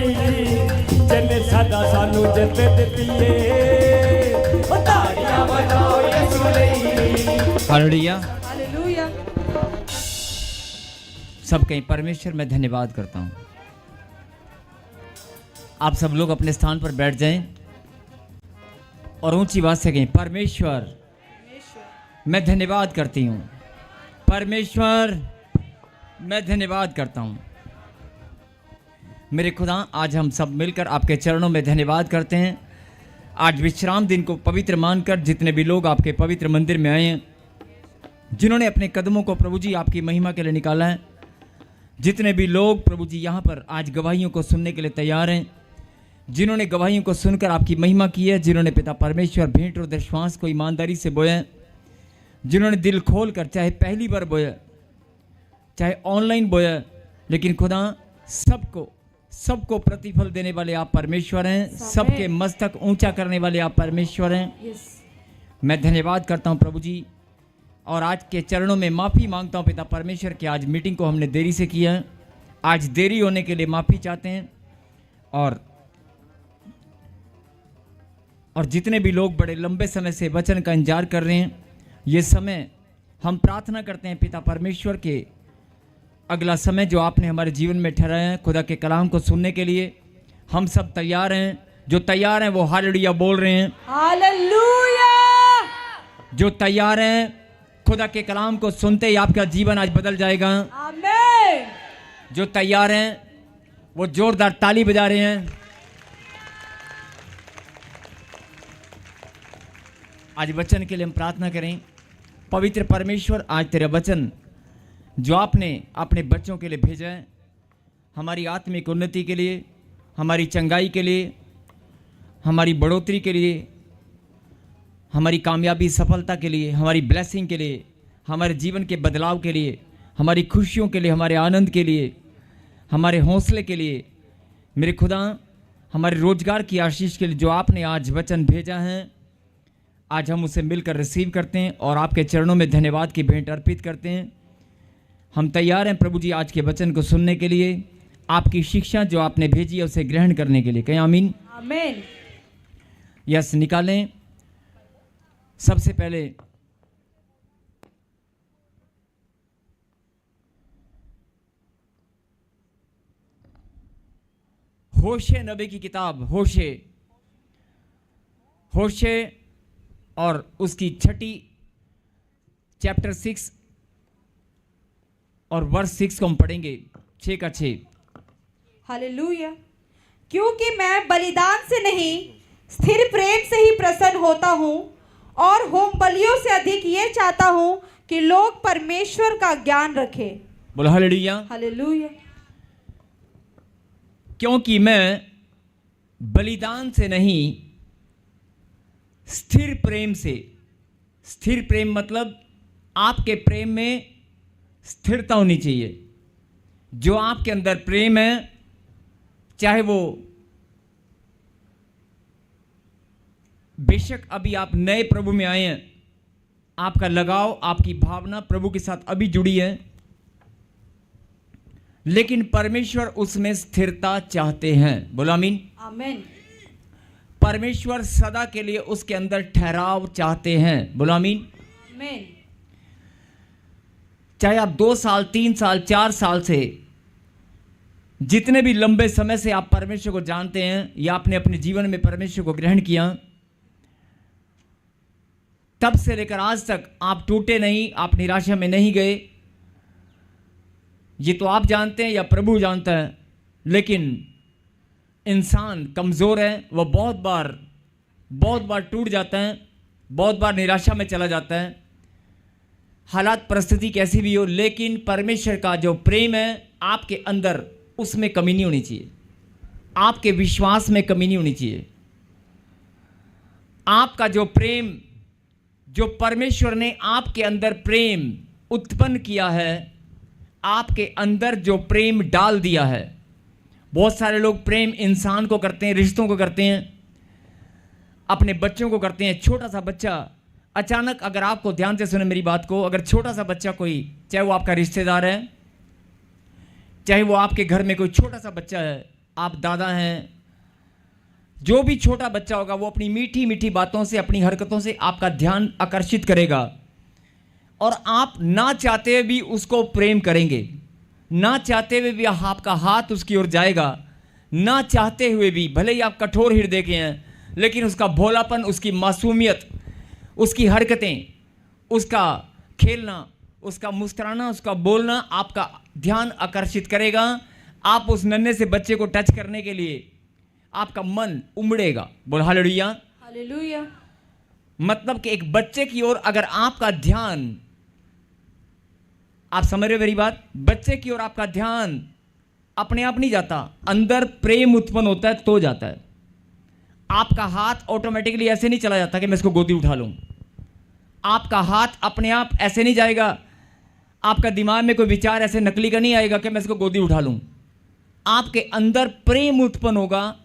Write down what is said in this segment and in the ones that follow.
जिन्ने सदा सानू जित दित्ती है ताड़ियां बजाओ यीशु लई। हालेलुया। हालेलुया। सब कहीं परमेश्वर मैं धन्यवाद करता हूँ। आप सब लोग अपने स्थान पर बैठ जाएं और ऊंची आवाज से कहें परमेश्वर मैं धन्यवाद करती हूँ। परमेश्वर मैं धन्यवाद करता हूँ। मेरे खुदा आज हम सब मिलकर आपके चरणों में धन्यवाद करते हैं। आज विश्राम दिन को पवित्र मानकर जितने भी लोग आपके पवित्र मंदिर में आए हैं, जिन्होंने अपने कदमों को प्रभु जी आपकी महिमा के लिए निकाला है, जितने भी लोग प्रभु जी यहाँ पर आज गवाहियों को सुनने के लिए तैयार हैं, जिन्होंने गवाहियों को सुनकर आपकी महिमा की है, जिन्होंने पिता परमेश्वर भेंट और विश्वास को ईमानदारी से बोया, जिन्होंने दिल खोल कर चाहे पहली बार बोया चाहे ऑनलाइन बोया, लेकिन खुदा सबको प्रतिफल देने वाले आप परमेश्वर हैं। सबके मस्तक ऊंचा करने वाले आप परमेश्वर हैं। मैं धन्यवाद करता हूं प्रभु जी और आज के चरणों में माफ़ी मांगता हूं पिता परमेश्वर कि आज मीटिंग को हमने देरी से किया है। आज देरी होने के लिए माफ़ी चाहते हैं और जितने भी लोग बड़े लंबे समय से वचन का इंतजार कर रहे हैं, ये समय हम प्रार्थना करते हैं पिता परमेश्वर के अगला समय जो आपने हमारे जीवन में ठहराया है, खुदा के कलाम को सुनने के लिए हम सब तैयार हैं। जो तैयार हैं वो हालेलुया बोल रहे हैं। हालेलुया। जो तैयार हैं खुदा के कलाम को सुनते ही आपका जीवन आज बदल जाएगा। आमीन। जो तैयार हैं वो जोरदार ताली बजा रहे हैं। आज वचन के लिए हम प्रार्थना करें। पवित्र परमेश्वर, आज तेरा वचन जो आपने अपने बच्चों के लिए भेजा है, हमारी आत्मिक उन्नति के लिए, हमारी चंगाई के लिए, हमारी बढ़ोतरी के लिए, हमारी कामयाबी सफलता के लिए, हमारी ब्लेसिंग के लिए, हमारे जीवन के बदलाव के लिए, हमारी खुशियों के लिए, हमारे आनंद के लिए, हमारे हौसले के लिए, मेरे खुदा हमारे रोजगार की आशीष के लिए जो आपने आज वचन भेजा है, आज हम उसे मिलकर रिसीव करते हैं और आपके चरणों में धन्यवाद की भेंट अर्पित करते हैं। हम तैयार हैं प्रभु जी आज के वचन को सुनने के लिए, आपकी शिक्षा जो आपने भेजी है उसे ग्रहण करने के लिए। कहें आमीन। आमीन। यस निकालें। सबसे पहले होशे नबी की किताब होशे और उसकी 6 चैप्टर 6 और वर्ष 6 को हम पढ़ेंगे। 6 का 6। हालेलुया। क्योंकि मैं बलिदान से नहीं स्थिर प्रेम से ही प्रसन्न होता हूँ और होम बलियों से अधिक ये चाहता हूँ कि लोग परमेश्वर का ज्ञान रखें। बोलो हालेलुया। हालेलुया। क्योंकि मैं बलिदान से नहीं स्थिर प्रेम से, स्थिर प्रेम मतलब आपके प्रेम में स्थिरता होनी चाहिए। जो आपके अंदर प्रेम है, चाहे वो बेशक अभी आप नए प्रभु में आए हैं, आपका लगाव, आपकी भावना प्रभु के साथ अभी जुड़ी है, लेकिन परमेश्वर उसमें स्थिरता चाहते हैं। बोलो आमीन। आमीन। परमेश्वर सदा के लिए उसके अंदर ठहराव चाहते हैं। बोलो आमीन। आमीन। चाहे आप 2 साल 3 साल 4 साल से, जितने भी लंबे समय से आप परमेश्वर को जानते हैं या आपने अपने जीवन में परमेश्वर को ग्रहण किया, तब से लेकर आज तक आप टूटे नहीं, आप निराशा में नहीं गए। ये तो आप जानते हैं या प्रभु जानता है, लेकिन इंसान कमज़ोर है। वह बहुत बार टूट जाता है, बहुत बार निराशा में चला जाता है, हालात परिस्थिति कैसी भी हो, लेकिन परमेश्वर का जो प्रेम है आपके अंदर, उसमें कमी नहीं होनी चाहिए। आपके विश्वास में कमी नहीं होनी चाहिए। आपका जो प्रेम, जो परमेश्वर ने आपके अंदर प्रेम उत्पन्न किया है, आपके अंदर जो प्रेम डाल दिया है। बहुत सारे लोग प्रेम इंसान को करते हैं, रिश्तों को करते हैं, अपने बच्चों को करते हैं। छोटा सा बच्चा अचानक, अगर आपको ध्यान से सुने मेरी बात को, अगर छोटा सा बच्चा कोई, चाहे वो आपका रिश्तेदार है, चाहे वो आपके घर में कोई छोटा सा बच्चा है, आप दादा हैं, जो भी छोटा बच्चा होगा वो अपनी मीठी मीठी बातों से, अपनी हरकतों से आपका ध्यान आकर्षित करेगा और आप ना चाहते हुए भी उसको प्रेम करेंगे, ना चाहते हुए भी आपका हाथ उसकी ओर जाएगा, ना चाहते हुए भी, भले ही आप कठोर हृदय के हैं, लेकिन उसका भोलापन, उसकी मासूमियत, उसकी हरकतें, उसका खेलना, उसका मुस्कुराना, उसका बोलना आपका ध्यान आकर्षित करेगा। आप उस नन्हे से बच्चे को टच करने के लिए आपका मन उमड़ेगा। बोल हालेलुया। हालेलुया। मतलब कि एक बच्चे की ओर अगर आपका ध्यान, आप समझ रहे हो मेरी बात, बच्चे की ओर आपका ध्यान अपने आप नहीं जाता, अंदर प्रेम उत्पन्न होता है तो जाता है। आपका हाथ ऑटोमेटिकली ऐसे नहीं चला जाता कि मैं इसको गोदी उठा लूं। आपका हाथ अपने आप ऐसे नहीं जाएगा, आपका दिमाग में कोई विचार ऐसे नकली का नहीं आएगा कि मैं इसको गोदी उठा लूं। आपके अंदर प्रेम उत्पन्न होगा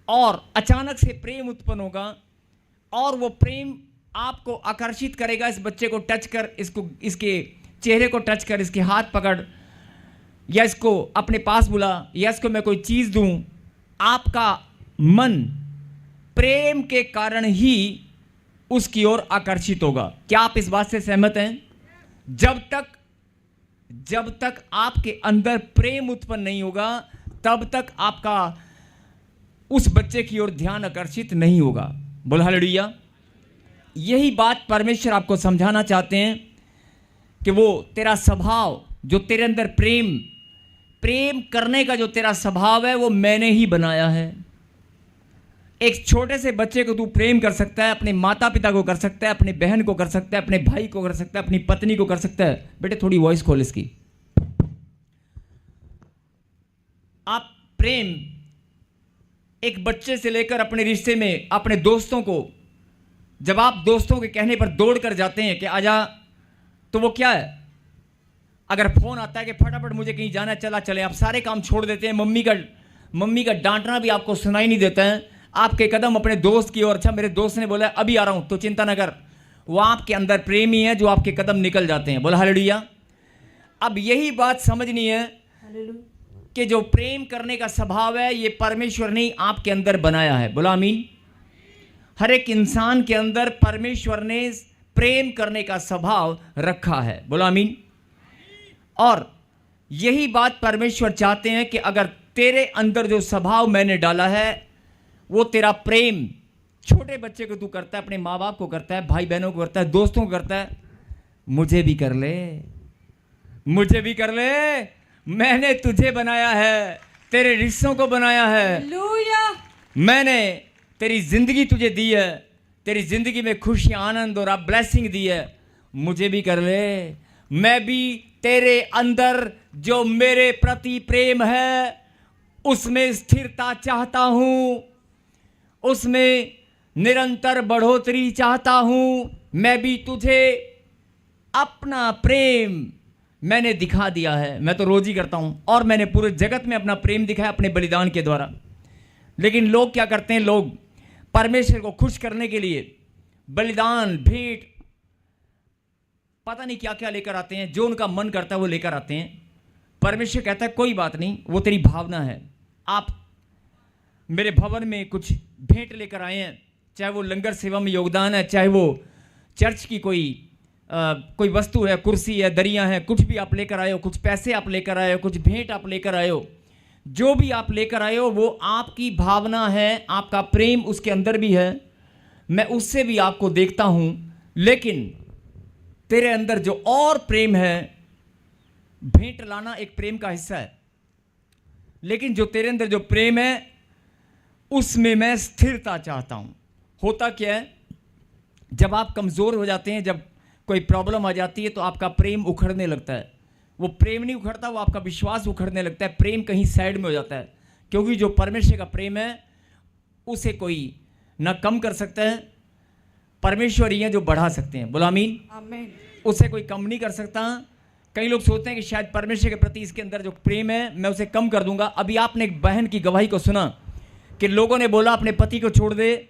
और अचानक से प्रेम उत्पन्न होगा और वो प्रेम आपको आकर्षित करेगा। इस बच्चे को टच कर, इसको, इसके चेहरे को टच कर, इसके हाथ पकड़, या इसको अपने पास बुला, या इसको मैं कोई चीज़ दूं। आपका मन प्रेम के कारण ही उसकी ओर आकर्षित होगा। क्या आप इस बात से सहमत हैं? जब तक आपके अंदर प्रेम उत्पन्न नहीं होगा तब तक आपका उस बच्चे की ओर ध्यान आकर्षित नहीं होगा। बोल हालेलुया। यही बात परमेश्वर आपको समझाना चाहते हैं कि वो तेरा स्वभाव, जो तेरे अंदर प्रेम करने का जो तेरा स्वभाव है, वो मैंने ही बनाया है। एक छोटे से बच्चे को तू प्रेम कर सकता है, अपने माता पिता को कर सकता है, अपने बहन को कर सकता है, अपने भाई को कर सकता है, अपनी पत्नी को कर सकता है। बेटे थोड़ी वॉइस खोल इसकी। आप प्रेम एक बच्चे से लेकर अपने रिश्ते में अपने दोस्तों को, जब आप दोस्तों के कहने पर दौड़ कर जाते हैं कि आजा, तो वो क्या है, अगर फोन आता है कि फटाफट मुझे कहीं जाना है, चला चले, आप सारे काम छोड़ देते हैं। मम्मी का डांटना भी आपको सुनाई नहीं देता है। आपके कदम अपने दोस्त की ओर, अच्छा मेरे दोस्त ने बोला अभी आ रहा हूं, तो चिंता न कर, वो आपके अंदर प्रेम ही है जो आपके कदम निकल जाते हैं। बोला हालेलुया। अब यही बात समझनी है कि जो प्रेम करने का स्वभाव है, ये परमेश्वर ने आपके अंदर बनाया है। बोला आमीन। हर एक इंसान के अंदर परमेश्वर ने प्रेम करने का स्वभाव रखा है। बोला आमीन। और यही बात परमेश्वर चाहते हैं कि अगर तेरे अंदर जो स्वभाव मैंने डाला है, वो तेरा प्रेम, छोटे बच्चे को तू करता है, अपने माँ बाप को करता है, भाई बहनों को करता है, दोस्तों को करता है, मुझे भी कर ले, मुझे भी कर ले। मैंने तुझे बनाया है, तेरे रिश्तों को बनाया है। हालेलुया। मैंने तेरी जिंदगी तुझे दी है, तेरी जिंदगी में खुशी, आनंद और ब्लेसिंग दी है, मुझे भी कर ले। मैं भी तेरे अंदर जो मेरे प्रति प्रेम है उसमें स्थिरता चाहता हूं, उसमें निरंतर बढ़ोतरी चाहता हूं। मैं भी तुझे अपना प्रेम मैंने दिखा दिया है। मैं तो रोज ही करता हूं और मैंने पूरे जगत में अपना प्रेम दिखाया अपने बलिदान के द्वारा। लेकिन लोग क्या करते हैं, लोग परमेश्वर को खुश करने के लिए बलिदान, भेंट, पता नहीं क्या क्या लेकर आते हैं, जो उनका मन करता है वो लेकर आते हैं। परमेश्वर कहता है कोई बात नहीं, वो तेरी भावना है। आप मेरे भवन में कुछ भेंट लेकर आए हैं, चाहे वो लंगर सेवा में योगदान है, चाहे वो चर्च की कोई वस्तु है, कुर्सी है, दरियां हैं, कुछ भी आप लेकर आए हो, कुछ पैसे आप लेकर आए हो, कुछ भेंट आप लेकर आए हो, जो भी आप लेकर आए हो वो आपकी भावना है, आपका प्रेम उसके अंदर भी है। मैं उससे भी आपको देखता हूं, लेकिन तेरे अंदर जो और प्रेम है, भेंट लाना एक प्रेम का हिस्सा है, लेकिन जो तेरे अंदर जो प्रेम है उसमें मैं स्थिरता चाहता हूं। होता क्या है, जब आप कमज़ोर हो जाते हैं, जब कोई प्रॉब्लम आ जाती है, तो आपका प्रेम उखड़ने लगता है। वो प्रेम नहीं उखड़ता, वो आपका विश्वास उखड़ने लगता है। प्रेम कहीं साइड में हो जाता है, क्योंकि जो परमेश्वर का प्रेम है उसे कोई ना कम कर सकता है, परमेश्वर ही है जो बढ़ा सकते हैं। बोलो आमीन। आमीन। उसे कोई कम नहीं कर सकता। कई लोग सोचते हैं कि शायद परमेश्वर के प्रति इसके अंदर जो प्रेम है मैं उसे कम कर दूंगा। अभी आपने एक बहन की गवाही को सुना कि लोगों ने बोला अपने पति को छोड़ दे,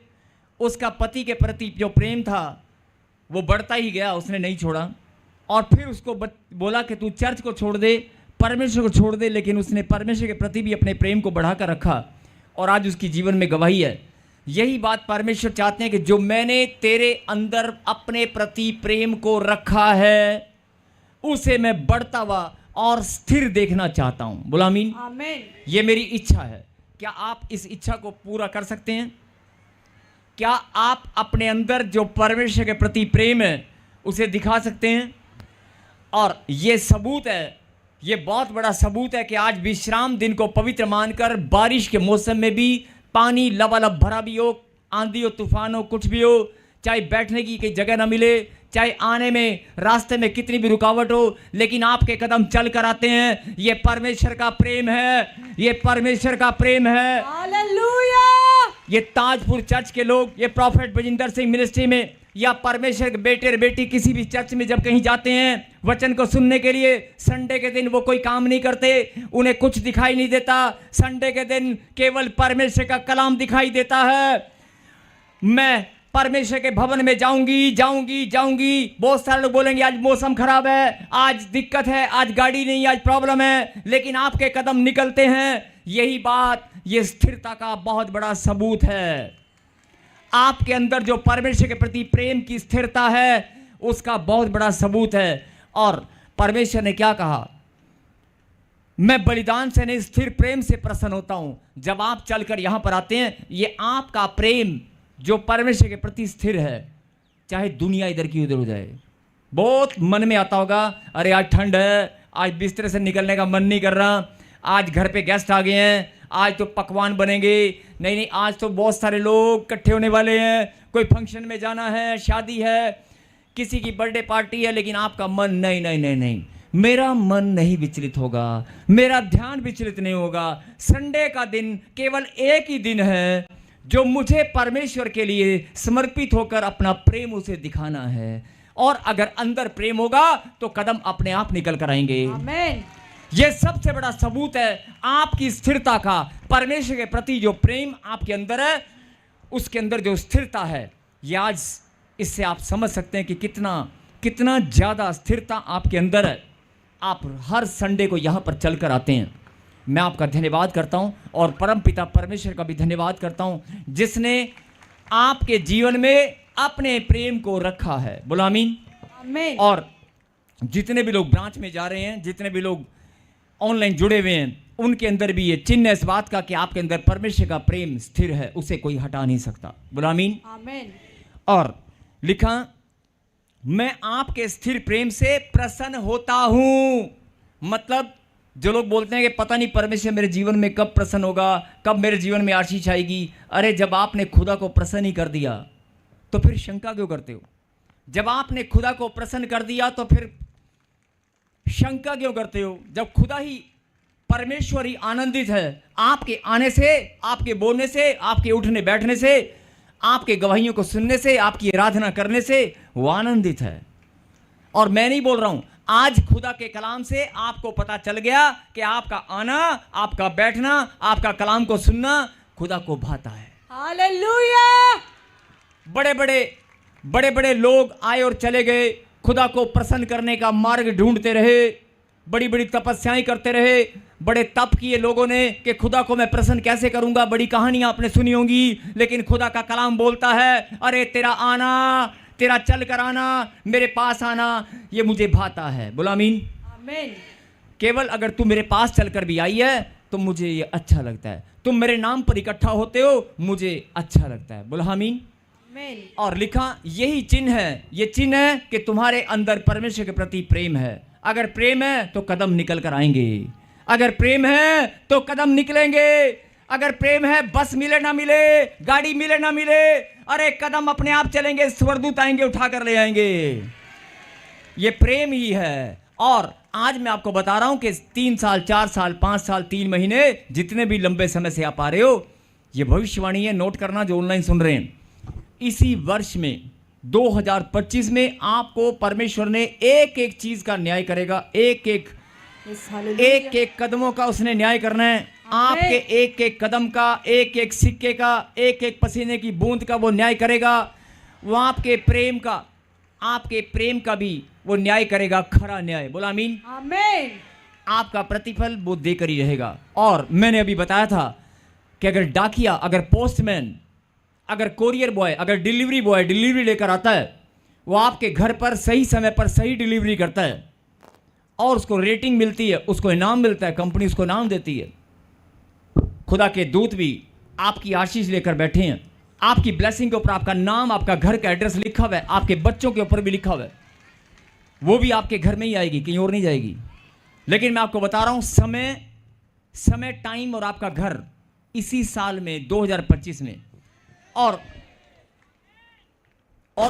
उसका पति के प्रति जो प्रेम था वो बढ़ता ही गया, उसने नहीं छोड़ा। और फिर उसको बोला कि तू चर्च को छोड़ दे, परमेश्वर को छोड़ दे, लेकिन उसने परमेश्वर के प्रति भी अपने प्रेम को बढ़ाकर रखा और आज उसकी जीवन में गवाही है। यही बात परमेश्वर चाहते हैं कि जो मैंने तेरे अंदर अपने प्रति प्रेम को रखा है उसे मैं बढ़ता हुआ और स्थिर देखना चाहता हूं। बोला आमीन। आमीन। ये मेरी इच्छा है। क्या आप इस इच्छा को पूरा कर सकते हैं? क्या आप अपने अंदर जो परमेश्वर के प्रति प्रेम है उसे दिखा सकते हैं? और ये सबूत है, ये बहुत बड़ा सबूत है कि आज विश्राम दिन को पवित्र मानकर बारिश के मौसम में भी पानी लबालब भरा भी हो, आंधी हो, तूफान हो, कुछ भी हो, चाहे बैठने की कोई जगह ना मिले, चाहे आने में रास्ते में कितनी भी रुकावट हो, लेकिन आपके कदम चल कर आते हैं। ये परमेश्वर का प्रेम है, ये परमेश्वर का प्रेम है। हालेलुया। ये ताजपुर चर्च के लोग, ये प्रॉफेट बजिंदर सिंह मिनिस्ट्री में या परमेश्वर के बेटे और बेटी किसी भी चर्च में जब कहीं जाते हैं वचन को सुनने के लिए, संडे के दिन वो कोई काम नहीं करते, उन्हें कुछ दिखाई नहीं देता। संडे के दिन केवल परमेश्वर का कलाम दिखाई देता है। मैं परमेश्वर के भवन में जाऊंगी जाऊंगी जाऊंगी। बहुत सारे लोग बोलेंगे आज मौसम खराब है, आज दिक्कत है, आज गाड़ी नहीं, आज प्रॉब्लम है, लेकिन आपके कदम निकलते हैं। यही बात, ये स्थिरता का बहुत बड़ा सबूत है। आपके अंदर जो परमेश्वर के प्रति प्रेम की स्थिरता है उसका बहुत बड़ा सबूत है। और परमेश्वर ने क्या कहा? मैं बलिदान से नहीं स्थिर प्रेम से प्रसन्न होता हूं। जब आप चलकर यहां पर आते हैं, ये आपका प्रेम जो परमेश्वर के प्रति स्थिर है, चाहे दुनिया इधर की उधर हो जाए। बहुत मन में आता होगा, अरे आज ठंड है, आज बिस्तर से निकलने का मन नहीं कर रहा, आज घर पे गेस्ट आ गए हैं, आज तो पकवान बनेंगे, नहीं, आज तो बहुत सारे लोग इकट्ठे होने वाले हैं, कोई फंक्शन में जाना है, शादी है, किसी की बर्थडे पार्टी है, लेकिन आपका मन नहीं नहीं नहीं नहीं, मेरा मन नहीं विचलित होगा, मेरा ध्यान विचलित नहीं होगा। संडे का दिन केवल एक ही दिन है जो मुझे परमेश्वर के लिए समर्पित होकर अपना प्रेम उसे दिखाना है। और अगर अंदर प्रेम होगा तो कदम अपने आप निकल कर आएंगे। आमीन। यह सबसे बड़ा सबूत है आपकी स्थिरता का। परमेश्वर के प्रति जो प्रेम आपके अंदर है, उसके अंदर जो स्थिरता है, यह आज इससे आप समझ सकते हैं कि कितना ज़्यादा स्थिरता आपके अंदर है। आप हर संडे को यहाँ पर चलकर आते हैं। मैं आपका धन्यवाद करता हूँ और परमपिता परमेश्वर का भी धन्यवाद करता हूँ जिसने आपके जीवन में अपने प्रेम को रखा है। बोलो आमीन। आमीन। और जितने भी लोग ब्रांच में जा रहे हैं, जितने भी लोग ऑनलाइन जुड़े हुए हैं, उनके अंदर भी ये चिन्ह है इस बात का कि आपके अंदर परमेश्वर का प्रेम स्थिर है, उसे कोई हटा नहीं सकता। बोलो आमीन। आमीन। और लिखा, मैं आपके स्थिर प्रेम से प्रसन्न होता हूं। मतलब जो लोग बोलते हैं कि पता नहीं परमेश्वर मेरे जीवन में कब प्रसन्न होगा, कब मेरे जीवन में आशीष आएगी। अरे जब आपने खुदा को प्रसन्न ही कर दिया तो फिर शंका क्यों करते हो? जब आपने खुदा को प्रसन्न कर दिया तो फिर शंका क्यों करते हो? जब खुदा ही परमेश्वर ही आनंदित है आपके आने से, आपके बोलने से, आपके उठने बैठने से, आपके गवाहियों को सुनने से, आपकी आराधना करने से वो आनंदित है। और मैं नहीं बोल रहा हूं, आज खुदा के कलाम से आपको पता चल गया कि आपका आना, आपका बैठना, आपका कलाम को सुनना खुदा को भाता है। हालेलुया। बड़े बड़े लोग आए और चले गए, खुदा को प्रसन्न करने का मार्ग ढूंढते रहे, बड़ी बड़ी तपस्याएं करते रहे, बड़े तप किए लोगों ने कि खुदा को मैं प्रसन्न कैसे करूंगा। बड़ी कहानियां आपने सुनी होंगी, लेकिन खुदा का कलाम बोलता है, अरे तेरा आना, तेरा चल कर आना, मेरे पास आना, ये मुझे भाता है। बोला आमीन। आमीन। केवल अगर तू मेरे पास चलकर भी आई है तो मुझे ये अच्छा लगता है। तुम मेरे नाम पर इकट्ठा होते हो, मुझे अच्छा लगता है। बोला आमीन। और लिखा, यही चिन्ह है, ये चिन्ह है कि तुम्हारे अंदर परमेश्वर के प्रति प्रेम है। अगर प्रेम है तो कदम निकल कर आएंगे, अगर प्रेम है तो कदम निकलेंगे। अगर प्रेम है, बस मिले ना मिले, गाड़ी मिले ना मिले, अरे कदम अपने आप चलेंगे, स्वर्गदूत आएंगे उठा कर ले आएंगे। ये प्रेम ही है। और आज मैं आपको बता रहा हूं कि 3 साल, 4 साल, 5 साल, 3 महीने, जितने भी लंबे समय से आप आ रहे हो, ये भविष्यवाणी है, नोट करना जो ऑनलाइन सुन रहे हैं। इसी वर्ष में 2025 में आपको परमेश्वर ने एक एक चीज का न्याय करेगा। एक एक कदमों का उसने न्याय करना है। आपके एक एक कदम का, एक एक सिक्के का, एक एक पसीने की बूंद का वो न्याय करेगा। वो आपके प्रेम का भी वो न्याय करेगा, खरा न्याय। बोला आमीन। आमीन। आपका प्रतिफल वो देकर ही रहेगा। और मैंने अभी बताया था कि अगर डाकिया, अगर पोस्टमैन, अगर कोरियर बॉय, अगर डिलीवरी बॉय डिलीवरी लेकर आता है, वो आपके घर पर सही समय पर सही डिलीवरी करता है और उसको रेटिंग मिलती है, उसको इनाम मिलता है, कंपनी उसको इनाम देती है। खुदा के दूत भी आपकी आशीष लेकर बैठे हैं, आपकी ब्लेसिंग के ऊपर आपका नाम, आपका घर का एड्रेस लिखा हुआ है, आपके बच्चों के ऊपर भी लिखा हुआ है। वो भी आपके घर में ही आएगी, कहीं और नहीं जाएगी। लेकिन मैं आपको बता रहा हूं, समय, टाइम और आपका घर इसी साल में 2025 में। और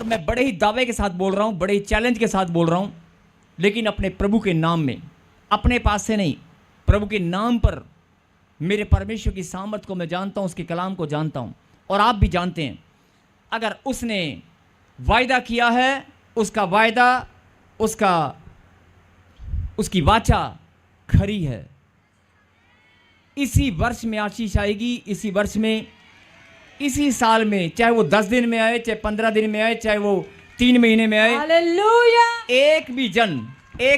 मैं बड़े ही दावे के साथ बोल रहा हूं, बड़े ही चैलेंज के साथ बोल रहा हूं, लेकिन अपने प्रभु के नाम में, अपने पास से नहीं, प्रभु के नाम पर मेरे परमेश्वर की सामर्थ को मैं जानता हूं, उसके कलाम को जानता हूं, और आप भी जानते हैं। अगर उसने वायदा किया है, उसका वायदा, उसकी वाचा खरी है। इसी वर्ष में आशीष आएगी, इसी वर्ष में, इसी साल में, चाहे वो 10 दिन में आए, चाहे 15 दिन में आए, चाहे वो 3 महीने में आए। हालेलुया। एक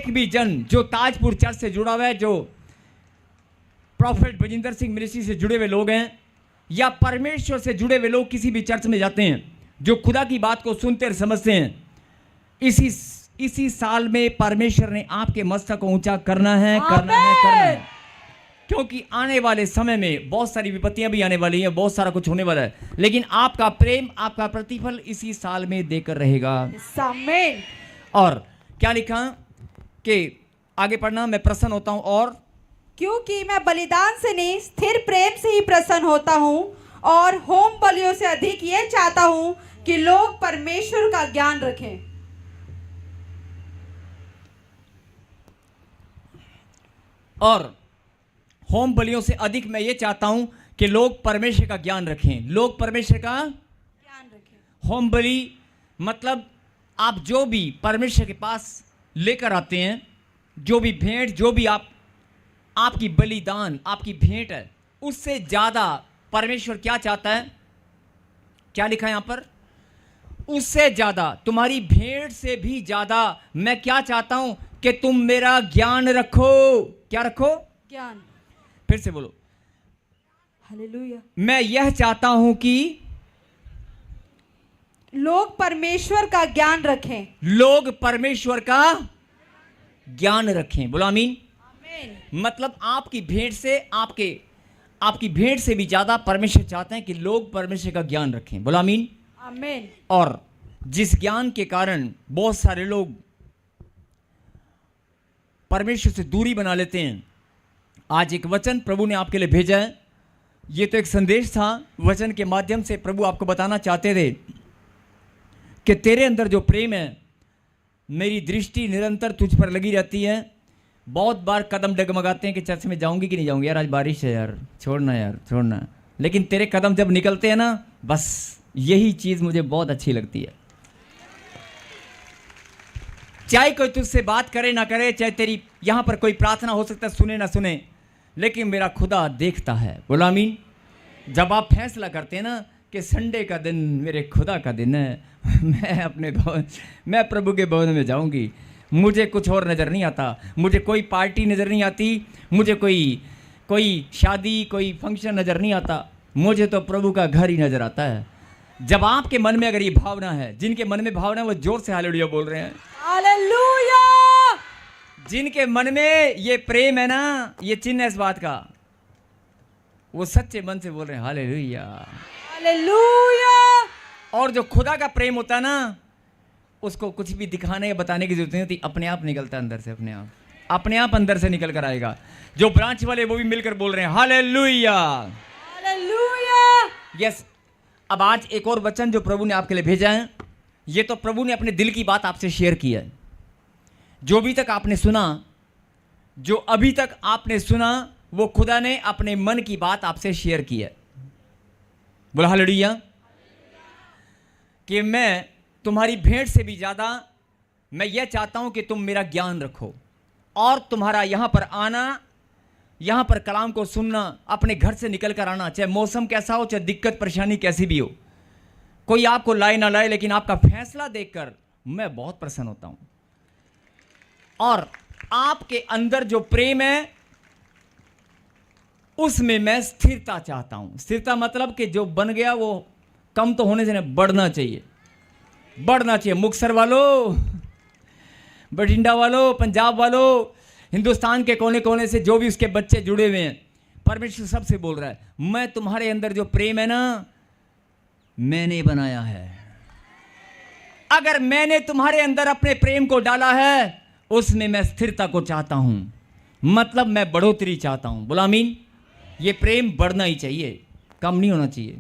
भी जन जो ताजपुर चर्च से जुड़ा हुआ है, जो प्रॉफेट बजिंदर सिंह मिनिस्ट्री से जुड़े हुए लोग हैं, या परमेश्वर से जुड़े हुए लोग किसी भी चर्च में जाते हैं, जो खुदा की बात को सुनते और समझते हैं, इसी साल में परमेश्वर ने आपके मस्तक को ऊंचा करना है। क्योंकि आने वाले समय में बहुत सारी विपत्तियां भी आने वाली हैं, बहुत सारा कुछ होने वाला है, लेकिन आपका प्रेम, आपका प्रतिफल इसी साल में देकर रहेगा। आमीन। और क्या लिखा कि आगे पढ़ना, मैं प्रसन्न होता हूं, और क्योंकि मैं बलिदान से नहीं स्थिर प्रेम से ही प्रसन्न होता हूँ, और होम बलियों से अधिक ये चाहता हूँ कि लोग परमेश्वर का ज्ञान रखें। और होम बलियों से अधिक मैं ये चाहता हूं कि लोग परमेश्वर का ज्ञान रखें। लोग परमेश्वर का ज्ञान रखें। होम बलि मतलब आप जो भी परमेश्वर के पास लेकर आते हैं, जो भी भेंट, जो भी आपकी बलिदान, आपकी भेंट है, उससे ज़्यादा परमेश्वर क्या चाहता है? क्या लिखा है यहाँ पर? उससे ज़्यादा, तुम्हारी भेंट से भी ज़्यादा मैं क्या चाहता हूं कि तुम मेरा ज्ञान रखो। क्या रखो? ज्ञान। फिर से बोलो। हालेलुया। मैं यह चाहता हूं कि लोग परमेश्वर का ज्ञान रखें। लोग परमेश्वर का ज्ञान रखें। बोलो आमीन। आमीन। मतलब आपकी भेंट से, आपकी भेंट से भी ज्यादा परमेश्वर चाहते हैं कि लोग परमेश्वर का ज्ञान रखें। बोलो आमीन। आमीन। और जिस ज्ञान के कारण बहुत सारे लोग परमेश्वर से दूरी बना लेते हैं, आज एक वचन प्रभु ने आपके लिए भेजा है। ये तो एक संदेश था, वचन के माध्यम से प्रभु आपको बताना चाहते थे कि तेरे अंदर जो प्रेम है, मेरी दृष्टि निरंतर तुझ पर लगी रहती है। बहुत बार कदम डगमगाते हैं कि चर्च में जाऊंगी कि नहीं जाऊंगी, यार आज बारिश है, यार छोड़ना। लेकिन तेरे कदम जब निकलते हैं ना, बस यही चीज़ मुझे बहुत अच्छी लगती है। चाहे कोई तुझसे बात करे ना करे, चाहे तेरी यहाँ पर कोई प्रार्थना हो सकता है सुने ना सुने, लेकिन मेरा खुदा देखता है। बोला आमीन। जब आप फैसला करते हैं ना कि संडे का दिन मेरे खुदा का दिन है, मैं प्रभु के भवन में जाऊंगी, मुझे कुछ और नज़र नहीं आता, मुझे कोई पार्टी नज़र नहीं आती, मुझे कोई शादी, कोई फंक्शन नज़र नहीं आता, मुझे तो प्रभु का घर ही नज़र आता है। जब आपके मन में अगर ये भावना है, जिनके मन में भावना है वो जोर से हालेलुया बोल रहे हैं। हालेलुया। जिनके मन में ये प्रेम है ना, ये चिन्ह है इस बात का, वो सच्चे मन से बोल रहे हैं हालेलुया। हालेलुया। और जो खुदा का प्रेम होता है ना, उसको कुछ भी दिखाने या बताने की जरूरत नहीं होती, अपने आप निकलता है अंदर से, अपने आप अंदर से निकल कर आएगा। जो ब्रांच वाले वो भी मिलकर बोल रहे हैं हालेलुया। हालेलुया। यस। अब आज एक और वचन जो प्रभु ने आपके लिए भेजा है, ये तो प्रभु ने अपने दिल की बात आपसे शेयर की है। जो भी तक आपने सुना, जो अभी तक आपने सुना, वो खुदा ने अपने मन की बात आपसे शेयर की है। बोला हालेलुया। कि मैं तुम्हारी भेंट से भी ज़्यादा मैं यह चाहता हूं कि तुम मेरा ज्ञान रखो, और तुम्हारा यहाँ पर आना, यहाँ पर कलाम को सुनना, अपने घर से निकल कर आना, चाहे मौसम कैसा हो, चाहे दिक्कत परेशानी कैसी भी हो, कोई आपको लाए ना लाए, लेकिन आपका फैसला देखकर मैं बहुत प्रसन्न होता हूँ। और आपके अंदर जो प्रेम है उसमें मैं स्थिरता चाहता हूं। स्थिरता मतलब कि जो बन गया वो कम तो होने से नहीं, बढ़ना चाहिए, बढ़ना चाहिए। मुक्तसर वालों, बठिंडा वालों, पंजाब वालों, हिंदुस्तान के कोने कोने से जो भी उसके बच्चे जुड़े हुए हैं, परमेश्वर सबसे बोल रहा है, मैं तुम्हारे अंदर जो प्रेम है ना, मैंने बनाया है। अगर मैंने तुम्हारे अंदर अपने प्रेम को डाला है, उसमें मैं स्थिरता को चाहता हूं, मतलब मैं बढ़ोतरी चाहता हूं। बोला आमीन। ये प्रेम बढ़ना ही चाहिए, कम नहीं होना चाहिए।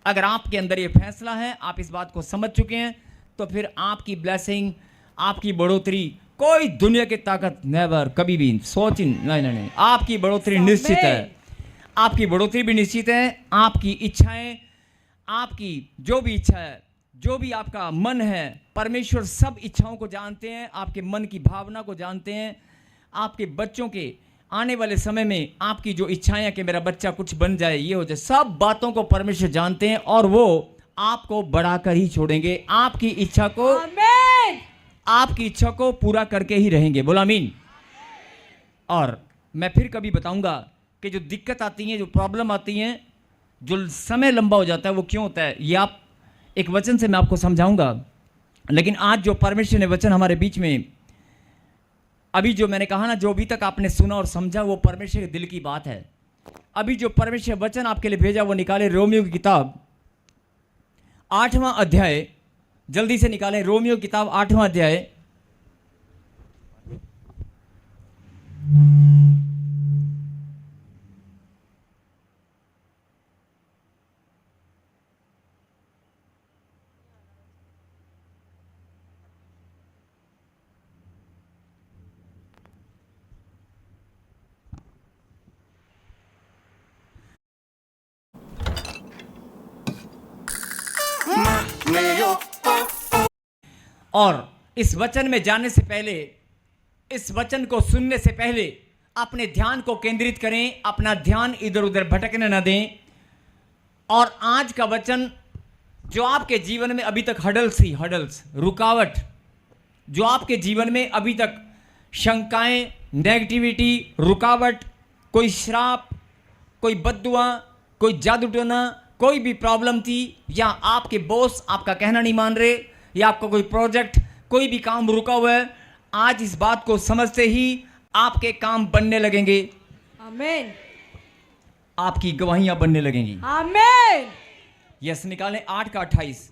अगर आपके अंदर ये फैसला है, आप इस बात को समझ चुके हैं, तो फिर आपकी ब्लेसिंग, आपकी बढ़ोतरी कोई दुनिया की ताकत नेवर, कभी भी सोच नहीं, आपकी बढ़ोतरी निश्चित है। आपकी बढ़ोतरी भी निश्चित है। आपकी इच्छाएं, आपकी जो भी इच्छा है, जो भी आपका मन है, परमेश्वर सब इच्छाओं को जानते हैं, आपके मन की भावना को जानते हैं। आपके बच्चों के आने वाले समय में आपकी जो इच्छाएं हैं कि मेरा बच्चा कुछ बन जाए, ये हो जाए, सब बातों को परमेश्वर जानते हैं और वो आपको बढ़ाकर ही छोड़ेंगे। आपकी इच्छा को, आमीन, आपकी इच्छा को पूरा करके ही रहेंगे। बोला आमीन। और मैं फिर कभी बताऊंगा कि जो दिक्कत आती है, जो प्रॉब्लम आती है, जो समय लंबा हो जाता है, वो क्यों होता है, ये आप एक वचन से मैं आपको समझाऊंगा। लेकिन आज जो परमेश्वर ने वचन हमारे बीच में, अभी जो मैंने कहा ना, जो अभी तक आपने सुना और समझा, वो परमेश्वर के दिल की बात है। अभी जो परमेश्वर वचन आपके लिए भेजा, वो निकाले रोमियो की किताब 8वां अध्याय, जल्दी से निकालें रोमियो की किताब 8वां अध्याय। और इस वचन में जाने से पहले, इस वचन को सुनने से पहले अपने ध्यान को केंद्रित करें, अपना ध्यान इधर उधर भटकने न दें। और आज का वचन जो आपके जीवन में अभी तक हडल्स, रुकावट, जो आपके जीवन में अभी तक शंकाएं, नेगेटिविटी, रुकावट, कोई श्राप, कोई बद्दुआ, कोई जादू टोना, कोई भी प्रॉब्लम थी, या आपके बॉस आपका कहना नहीं मान रहे, या आपका कोई प्रोजेक्ट, कोई भी काम रुका हुआ है, आज इस बात को समझते ही आपके काम बनने लगेंगे। आमीन। आपकी गवाहियां बनने लगेंगी। आमीन। यस, निकालें 8 का 28।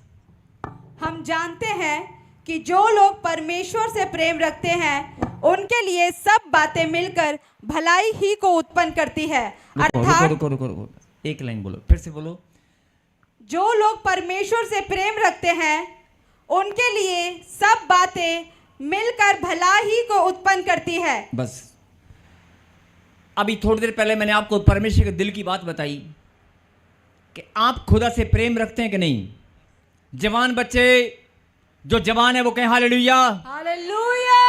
हम जानते हैं कि जो लोग परमेश्वर से प्रेम रखते हैं, उनके लिए सब बातें मिलकर भलाई ही को उत्पन्न करती है। अर्थात रुको, एक लाइन बोलो, फिर से बोलो। जो लोग परमेश्वर से प्रेम रखते हैं, उनके लिए सब बातें मिलकर भला ही को उत्पन्न करती है। बस अभी थोड़ी देर पहले मैंने आपको परमेश्वर के दिल की बात बताई कि आप खुदा से प्रेम रखते हैं कि नहीं। जवान बच्चे, जो जवान है वो कहें हालेलुया। हालेलुया।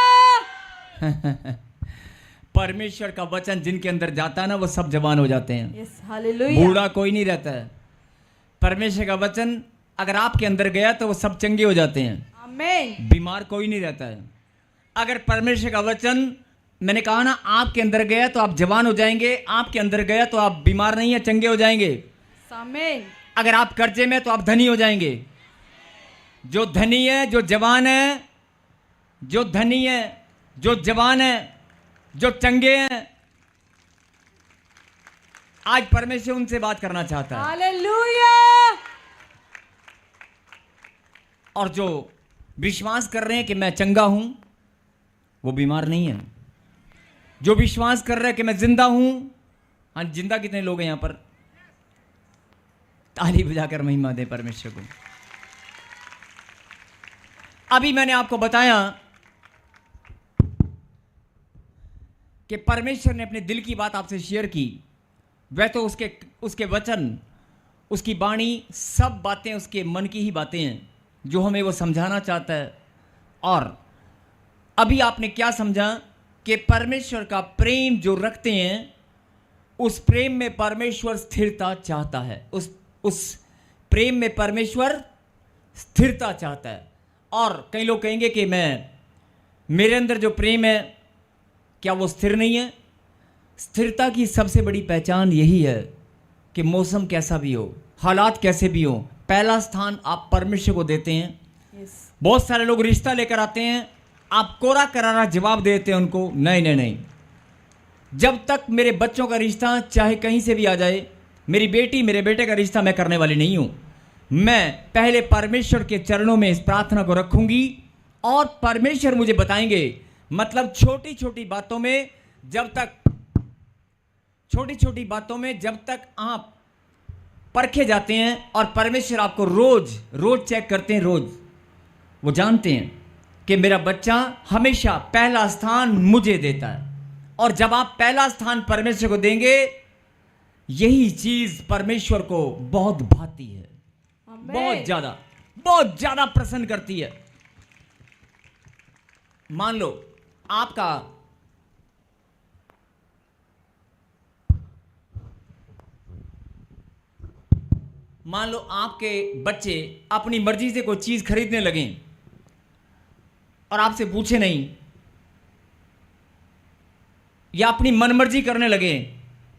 परमेश्वर का वचन जिनके अंदर जाता है ना, वो सब जवान हो जाते हैं। Yes, hallelujah. बूढ़ा कोई नहीं रहता है। परमेश्वर का वचन अगर आपके अंदर गया तो वो सब चंगे हो जाते हैं। आमीन। बीमार कोई नहीं रहता है। अगर परमेश्वर का वचन, मैंने कहा ना, आपके अंदर गया तो आप जवान हो जाएंगे, आपके अंदर गया तो आप बीमार नहीं है, चंगे हो जाएंगे। आमीन। अगर आप कर्जे में तो आप धनी हो जाएंगे। जो धनी है, जो जवान है, जो धनी है, जो जवान है, जो चंगे हैं, आज परमेश्वर उनसे बात करना चाहता है। हालेलुया। और जो विश्वास कर रहे हैं कि मैं चंगा हूं, वो बीमार नहीं है। जो विश्वास कर रहे हैं कि मैं जिंदा हूं, हाँ, जिंदा कितने लोग हैं यहां पर? ताली बजाकर महिमा दे परमेश्वर को। अभी मैंने आपको बताया कि परमेश्वर ने अपने दिल की बात आपसे शेयर की। वह तो उसके वचन, उसकी वाणी, सब बातें उसके मन की ही बातें हैं जो हमें वो समझाना चाहता है। और अभी आपने क्या समझा कि परमेश्वर का प्रेम जो रखते हैं, उस प्रेम में परमेश्वर स्थिरता चाहता है। उस प्रेम में परमेश्वर स्थिरता चाहता है। और कई लोग कहेंगे कि मेरे अंदर जो प्रेम है क्या वो स्थिर नहीं है? स्थिरता की सबसे बड़ी पहचान यही है कि मौसम कैसा भी हो, हालात कैसे भी हो, पहला स्थान आप परमेश्वर को देते हैं। बहुत सारे लोग रिश्ता लेकर आते हैं, आप कोरा करारा जवाब देते हैं उनको, नहीं नहीं नहीं, जब तक मेरे बच्चों का रिश्ता चाहे कहीं से भी आ जाए, मेरी बेटी मेरे बेटे का रिश्ता मैं करने वाली नहीं हूं। मैं पहले परमेश्वर के चरणों में इस प्रार्थना को रखूंगी और परमेश्वर मुझे बताएंगे। मतलब छोटी छोटी बातों में जब तक आप परखे जाते हैं और परमेश्वर आपको रोज चेक करते हैं, रोज वो जानते हैं कि मेरा बच्चा हमेशा पहला स्थान मुझे देता है। और जब आप पहला स्थान परमेश्वर को देंगे, यही चीज परमेश्वर को बहुत भाती है, बहुत ज्यादा प्रसन्न करती है। मान लो आपके बच्चे अपनी मर्जी से कोई चीज खरीदने लगे और आपसे पूछे नहीं, या अपनी मनमर्जी करने लगे,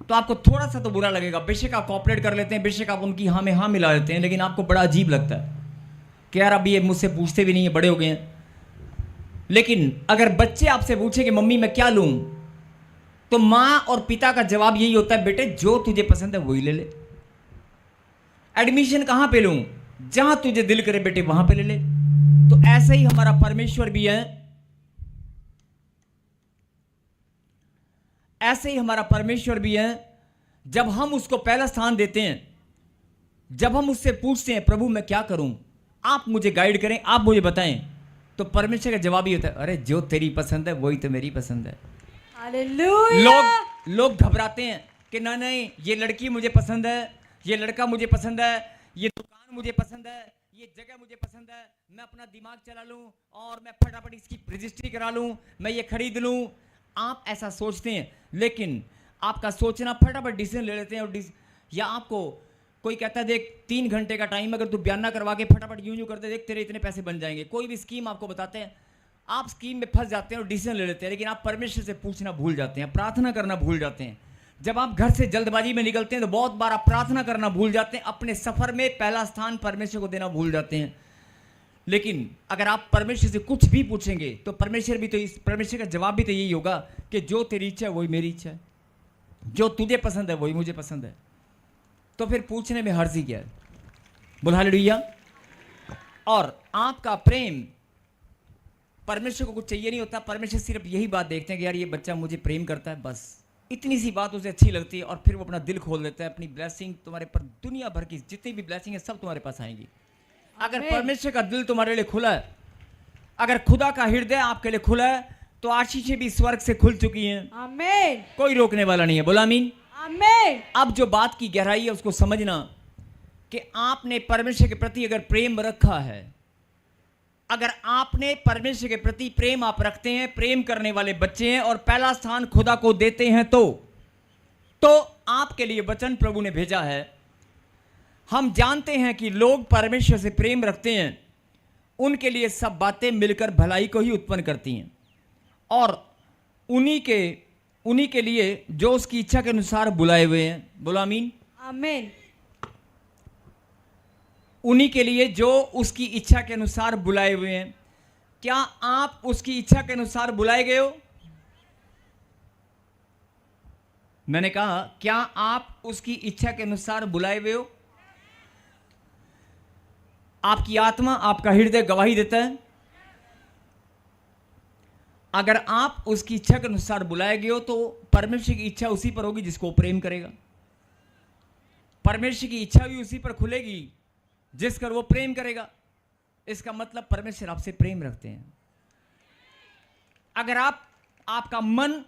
तो आपको थोड़ा सा तो बुरा लगेगा। बेशक आप कॉपरेट कर लेते हैं, बेशक आप उनकी हाँ में हाँ मिला लेते हैं, लेकिन आपको बड़ा अजीब लगता है कि यार अभी ये मुझसे पूछते भी नहीं है, बड़े हो गए हैं। लेकिन अगर बच्चे आपसे पूछे कि मम्मी मैं क्या लूं, तो मां और पिता का जवाब यही होता है, बेटे जो तुझे पसंद है वही ले ले। एडमिशन कहां पे लूं? जहां तुझे दिल करे बेटे वहां पे ले ले। तो ऐसा ही हमारा परमेश्वर भी है, ऐसे ही हमारा परमेश्वर भी है। जब हम उसको पहला स्थान देते हैं, जब हम उससे पूछते हैं प्रभु मैं क्या करूं, आप मुझे गाइड करें, आप मुझे बताएं, तो परमेश्वर का जवाब ही होता है, अरे जो तेरी पसंद है वही तो मेरी पसंद है। हालेलुया। लोग घबराते हैं कि नहीं ये लड़की मुझे पसंद है, ये लड़का मुझे पसंद है, ये दुकान मुझे पसंद है, ये जगह मुझे पसंद है, मैं अपना दिमाग चला लूं और मैं फटाफट इसकी रजिस्ट्री करा लूं, मैं ये खरीद लूं। आप ऐसा सोचते हैं, लेकिन आपका सोचना फटाफट डिसीजन ले लेते हैं। और या आपको कोई कहता है देख 3 घंटे का टाइम, अगर तू बयाना करवा के फटाफट यूं करते देख तेरे इतने पैसे बन जाएंगे। कोई भी स्कीम आपको बताते हैं, आप स्कीम में फंस जाते हैं और डिसीजन ले लेते हैं, लेकिन आप परमेश्वर से पूछना भूल जाते हैं, प्रार्थना करना भूल जाते हैं। जब आप घर से जल्दबाजी में निकलते हैं तो बहुत बार आप प्रार्थना करना भूल जाते हैं, अपने सफर में पहला स्थान परमेश्वर को देना भूल जाते हैं। लेकिन अगर आप परमेश्वर से कुछ भी पूछेंगे तो परमेश्वर का जवाब भी तो यही होगा कि जो तेरी इच्छा है वही मेरी इच्छा है, जो तुझे पसंद है वही मुझे पसंद है। तो फिर पूछने में हर्ज ही क्या है? बोल हालेलुया। और आपका प्रेम, परमेश्वर को कुछ चाहिए नहीं होता, परमेश्वर सिर्फ यही बात देखते हैं कि यार ये बच्चा मुझे प्रेम करता है, बस इतनी सी बात उसे अच्छी लगती है, और फिर वो अपना दिल खोल देता है। अपनी ब्लेसिंग तुम्हारे पर, दुनिया भर की जितनी भी ब्लेसिंग है सब तुम्हारे पास आएंगी। अगर परमेश्वर का दिल तुम्हारे लिए खुला है, अगर खुदा का हृदय आपके लिए खुला है, तो आशीषें भी स्वर्ग से खुल चुकी हैं। आमीन। कोई रोकने वाला नहीं है। बोला आमीन। आमीन। अब जो बात की गहराई है उसको समझना कि आपने परमेश्वर के प्रति अगर प्रेम रखा है, अगर आपने परमेश्वर के प्रति प्रेम आप रखते हैं, प्रेम करने वाले बच्चे हैं और पहला स्थान खुदा को देते हैं, तो आपके लिए वचन प्रभु ने भेजा है। हम जानते हैं कि लोग परमेश्वर से प्रेम रखते हैं, उनके लिए सब बातें मिलकर भलाई को ही उत्पन्न करती हैं, और उन्हीं के लिए जो उसकी इच्छा के अनुसार बुलाए हुए हैं। बोलो आमीन। आमीन। उन्हीं के लिए जो उसकी इच्छा के अनुसार बुलाए हुए हैं। क्या आप उसकी इच्छा के अनुसार बुलाए गए हो? मैंने कहा क्या आप उसकी इच्छा के अनुसार बुलाए हुए हो? आपकी आत्मा, आपका हृदय गवाही देता है। अगर आप उसकी इच्छा के अनुसार बुलाए गए हो, तो परमेश्वर की इच्छा उसी पर होगी जिसको प्रेम करेगा। परमेश्वर की इच्छा भी उसी पर खुलेगी जिस पर वो प्रेम करेगा। इसका मतलब परमेश्वर आपसे प्रेम रखते हैं। अगर आपका मन,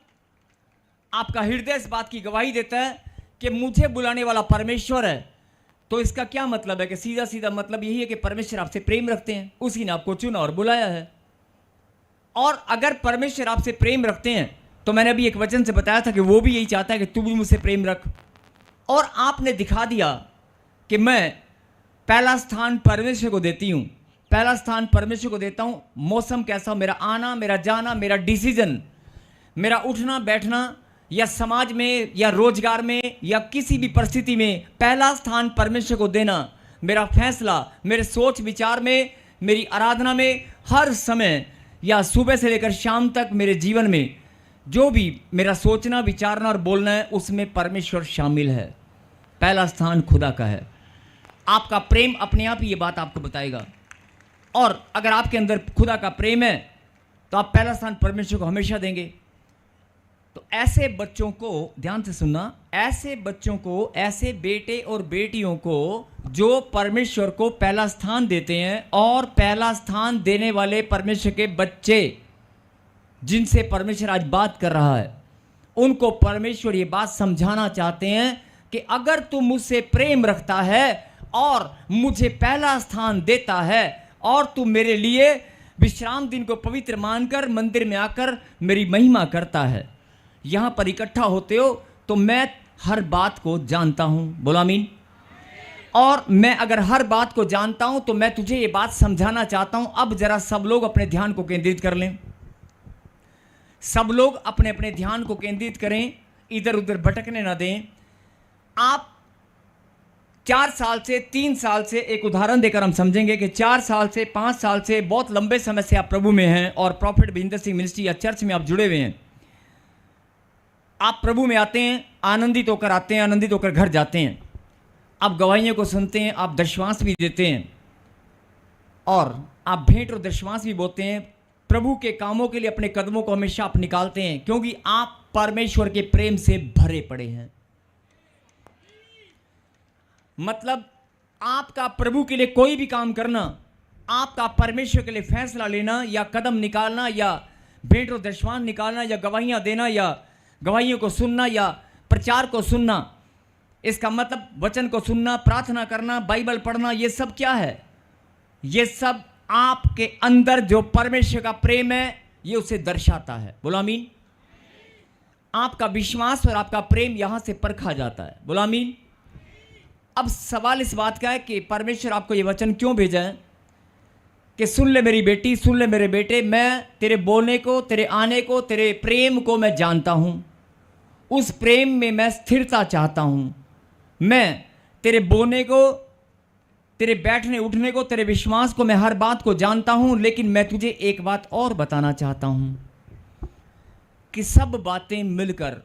आपका हृदय इस बात की गवाही देता है कि मुझे बुलाने वाला परमेश्वर है, तो इसका क्या मतलब है? कि सीधा सीधा मतलब यही है कि परमेश्वर आपसे प्रेम रखते हैं, उसी ने आपको चुना और बुलाया है। और अगर परमेश्वर आपसे प्रेम रखते हैं, तो मैंने अभी एक वचन से बताया था कि वो भी यही चाहता है कि तू भी मुझसे प्रेम रख। और आपने दिखा दिया कि मैं पहला स्थान परमेश्वर को देती हूं, पहला स्थान परमेश्वर को देता हूं। मौसम कैसा हो, मेरा आना, मेरा जाना, मेरा डिसीजन, मेरा उठना बैठना या समाज में या रोजगार में या किसी भी परिस्थिति में पहला स्थान परमेश्वर को देना, मेरा फैसला मेरे सोच विचार में, मेरी आराधना में, हर समय या सुबह से लेकर शाम तक मेरे जीवन में जो भी मेरा सोचना विचारना और बोलना है उसमें परमेश्वर शामिल है। पहला स्थान खुदा का है। आपका प्रेम अपने आप ही ये बात आपको बताएगा। और अगर आपके अंदर खुदा का प्रेम है तो आप पहला स्थान परमेश्वर को हमेशा देंगे। तो ऐसे बच्चों को ध्यान से सुनना, ऐसे बच्चों को, ऐसे बेटे और बेटियों को जो परमेश्वर को पहला स्थान देते हैं और पहला स्थान देने वाले परमेश्वर के बच्चे जिनसे परमेश्वर आज बात कर रहा है, उनको परमेश्वर ये बात समझाना चाहते हैं कि अगर तू मुझसे प्रेम रखता है और मुझे पहला स्थान देता है और तू मेरे लिए विश्राम दिन को पवित्र मानकर मंदिर में आकर मेरी महिमा करता है, यहां पर इकट्ठा होते हो, तो मैं हर बात को जानता हूं। बोलो आमीन। और मैं अगर हर बात को जानता हूं तो मैं तुझे ये बात समझाना चाहता हूं। अब जरा सब लोग अपने ध्यान को केंद्रित कर लें। सब लोग अपने अपने ध्यान को केंद्रित करें, इधर उधर भटकने ना दें। आप 4 साल से 3 साल से, एक उदाहरण देकर हम समझेंगे कि 4 साल से 5 साल से बहुत लंबे समय से आप प्रभु में हैं और प्रॉफिट भिंदर सिंह मिनिस्ट्री या चर्च में आप जुड़े हुए हैं। आप प्रभु में आते हैं, आनंदित होकर आते हैं, आनंदित होकर घर जाते हैं। आप गवाहियों को सुनते हैं, आप दशवांश भी देते हैं और आप भेंट और दशवांश भी बोते हैं। प्रभु के कामों के लिए अपने कदमों को हमेशा आप निकालते हैं क्योंकि आप परमेश्वर के प्रेम से भरे पड़े हैं। मतलब आपका प्रभु के लिए कोई भी काम करना, आपका परमेश्वर के लिए फैसला लेना या कदम निकालना या भेंट और दशवांश निकालना या गवाहियां देना या गवाहियों को सुनना या प्रचार को सुनना, इसका मतलब वचन को सुनना, प्रार्थना करना, बाइबल पढ़ना, ये सब क्या है? ये सब आपके अंदर जो परमेश्वर का प्रेम है ये उसे दर्शाता है। बोलो आमीन। आपका विश्वास और आपका प्रेम यहां से परखा जाता है। बोलो आमीन। अब सवाल इस बात का है कि परमेश्वर आपको ये वचन क्यों भेजा है कि सुन ले मेरी बेटी, सुन ले मेरे बेटे, मैं तेरे बोलने को, तेरे आने को, तेरे प्रेम को मैं जानता हूं। उस प्रेम में मैं स्थिरता चाहता हूं। मैं तेरे बोलने को, तेरे बैठने उठने को, तेरे विश्वास को, मैं हर बात को जानता हूं। लेकिन मैं तुझे एक बात और बताना चाहता हूं कि सब बातें मिलकर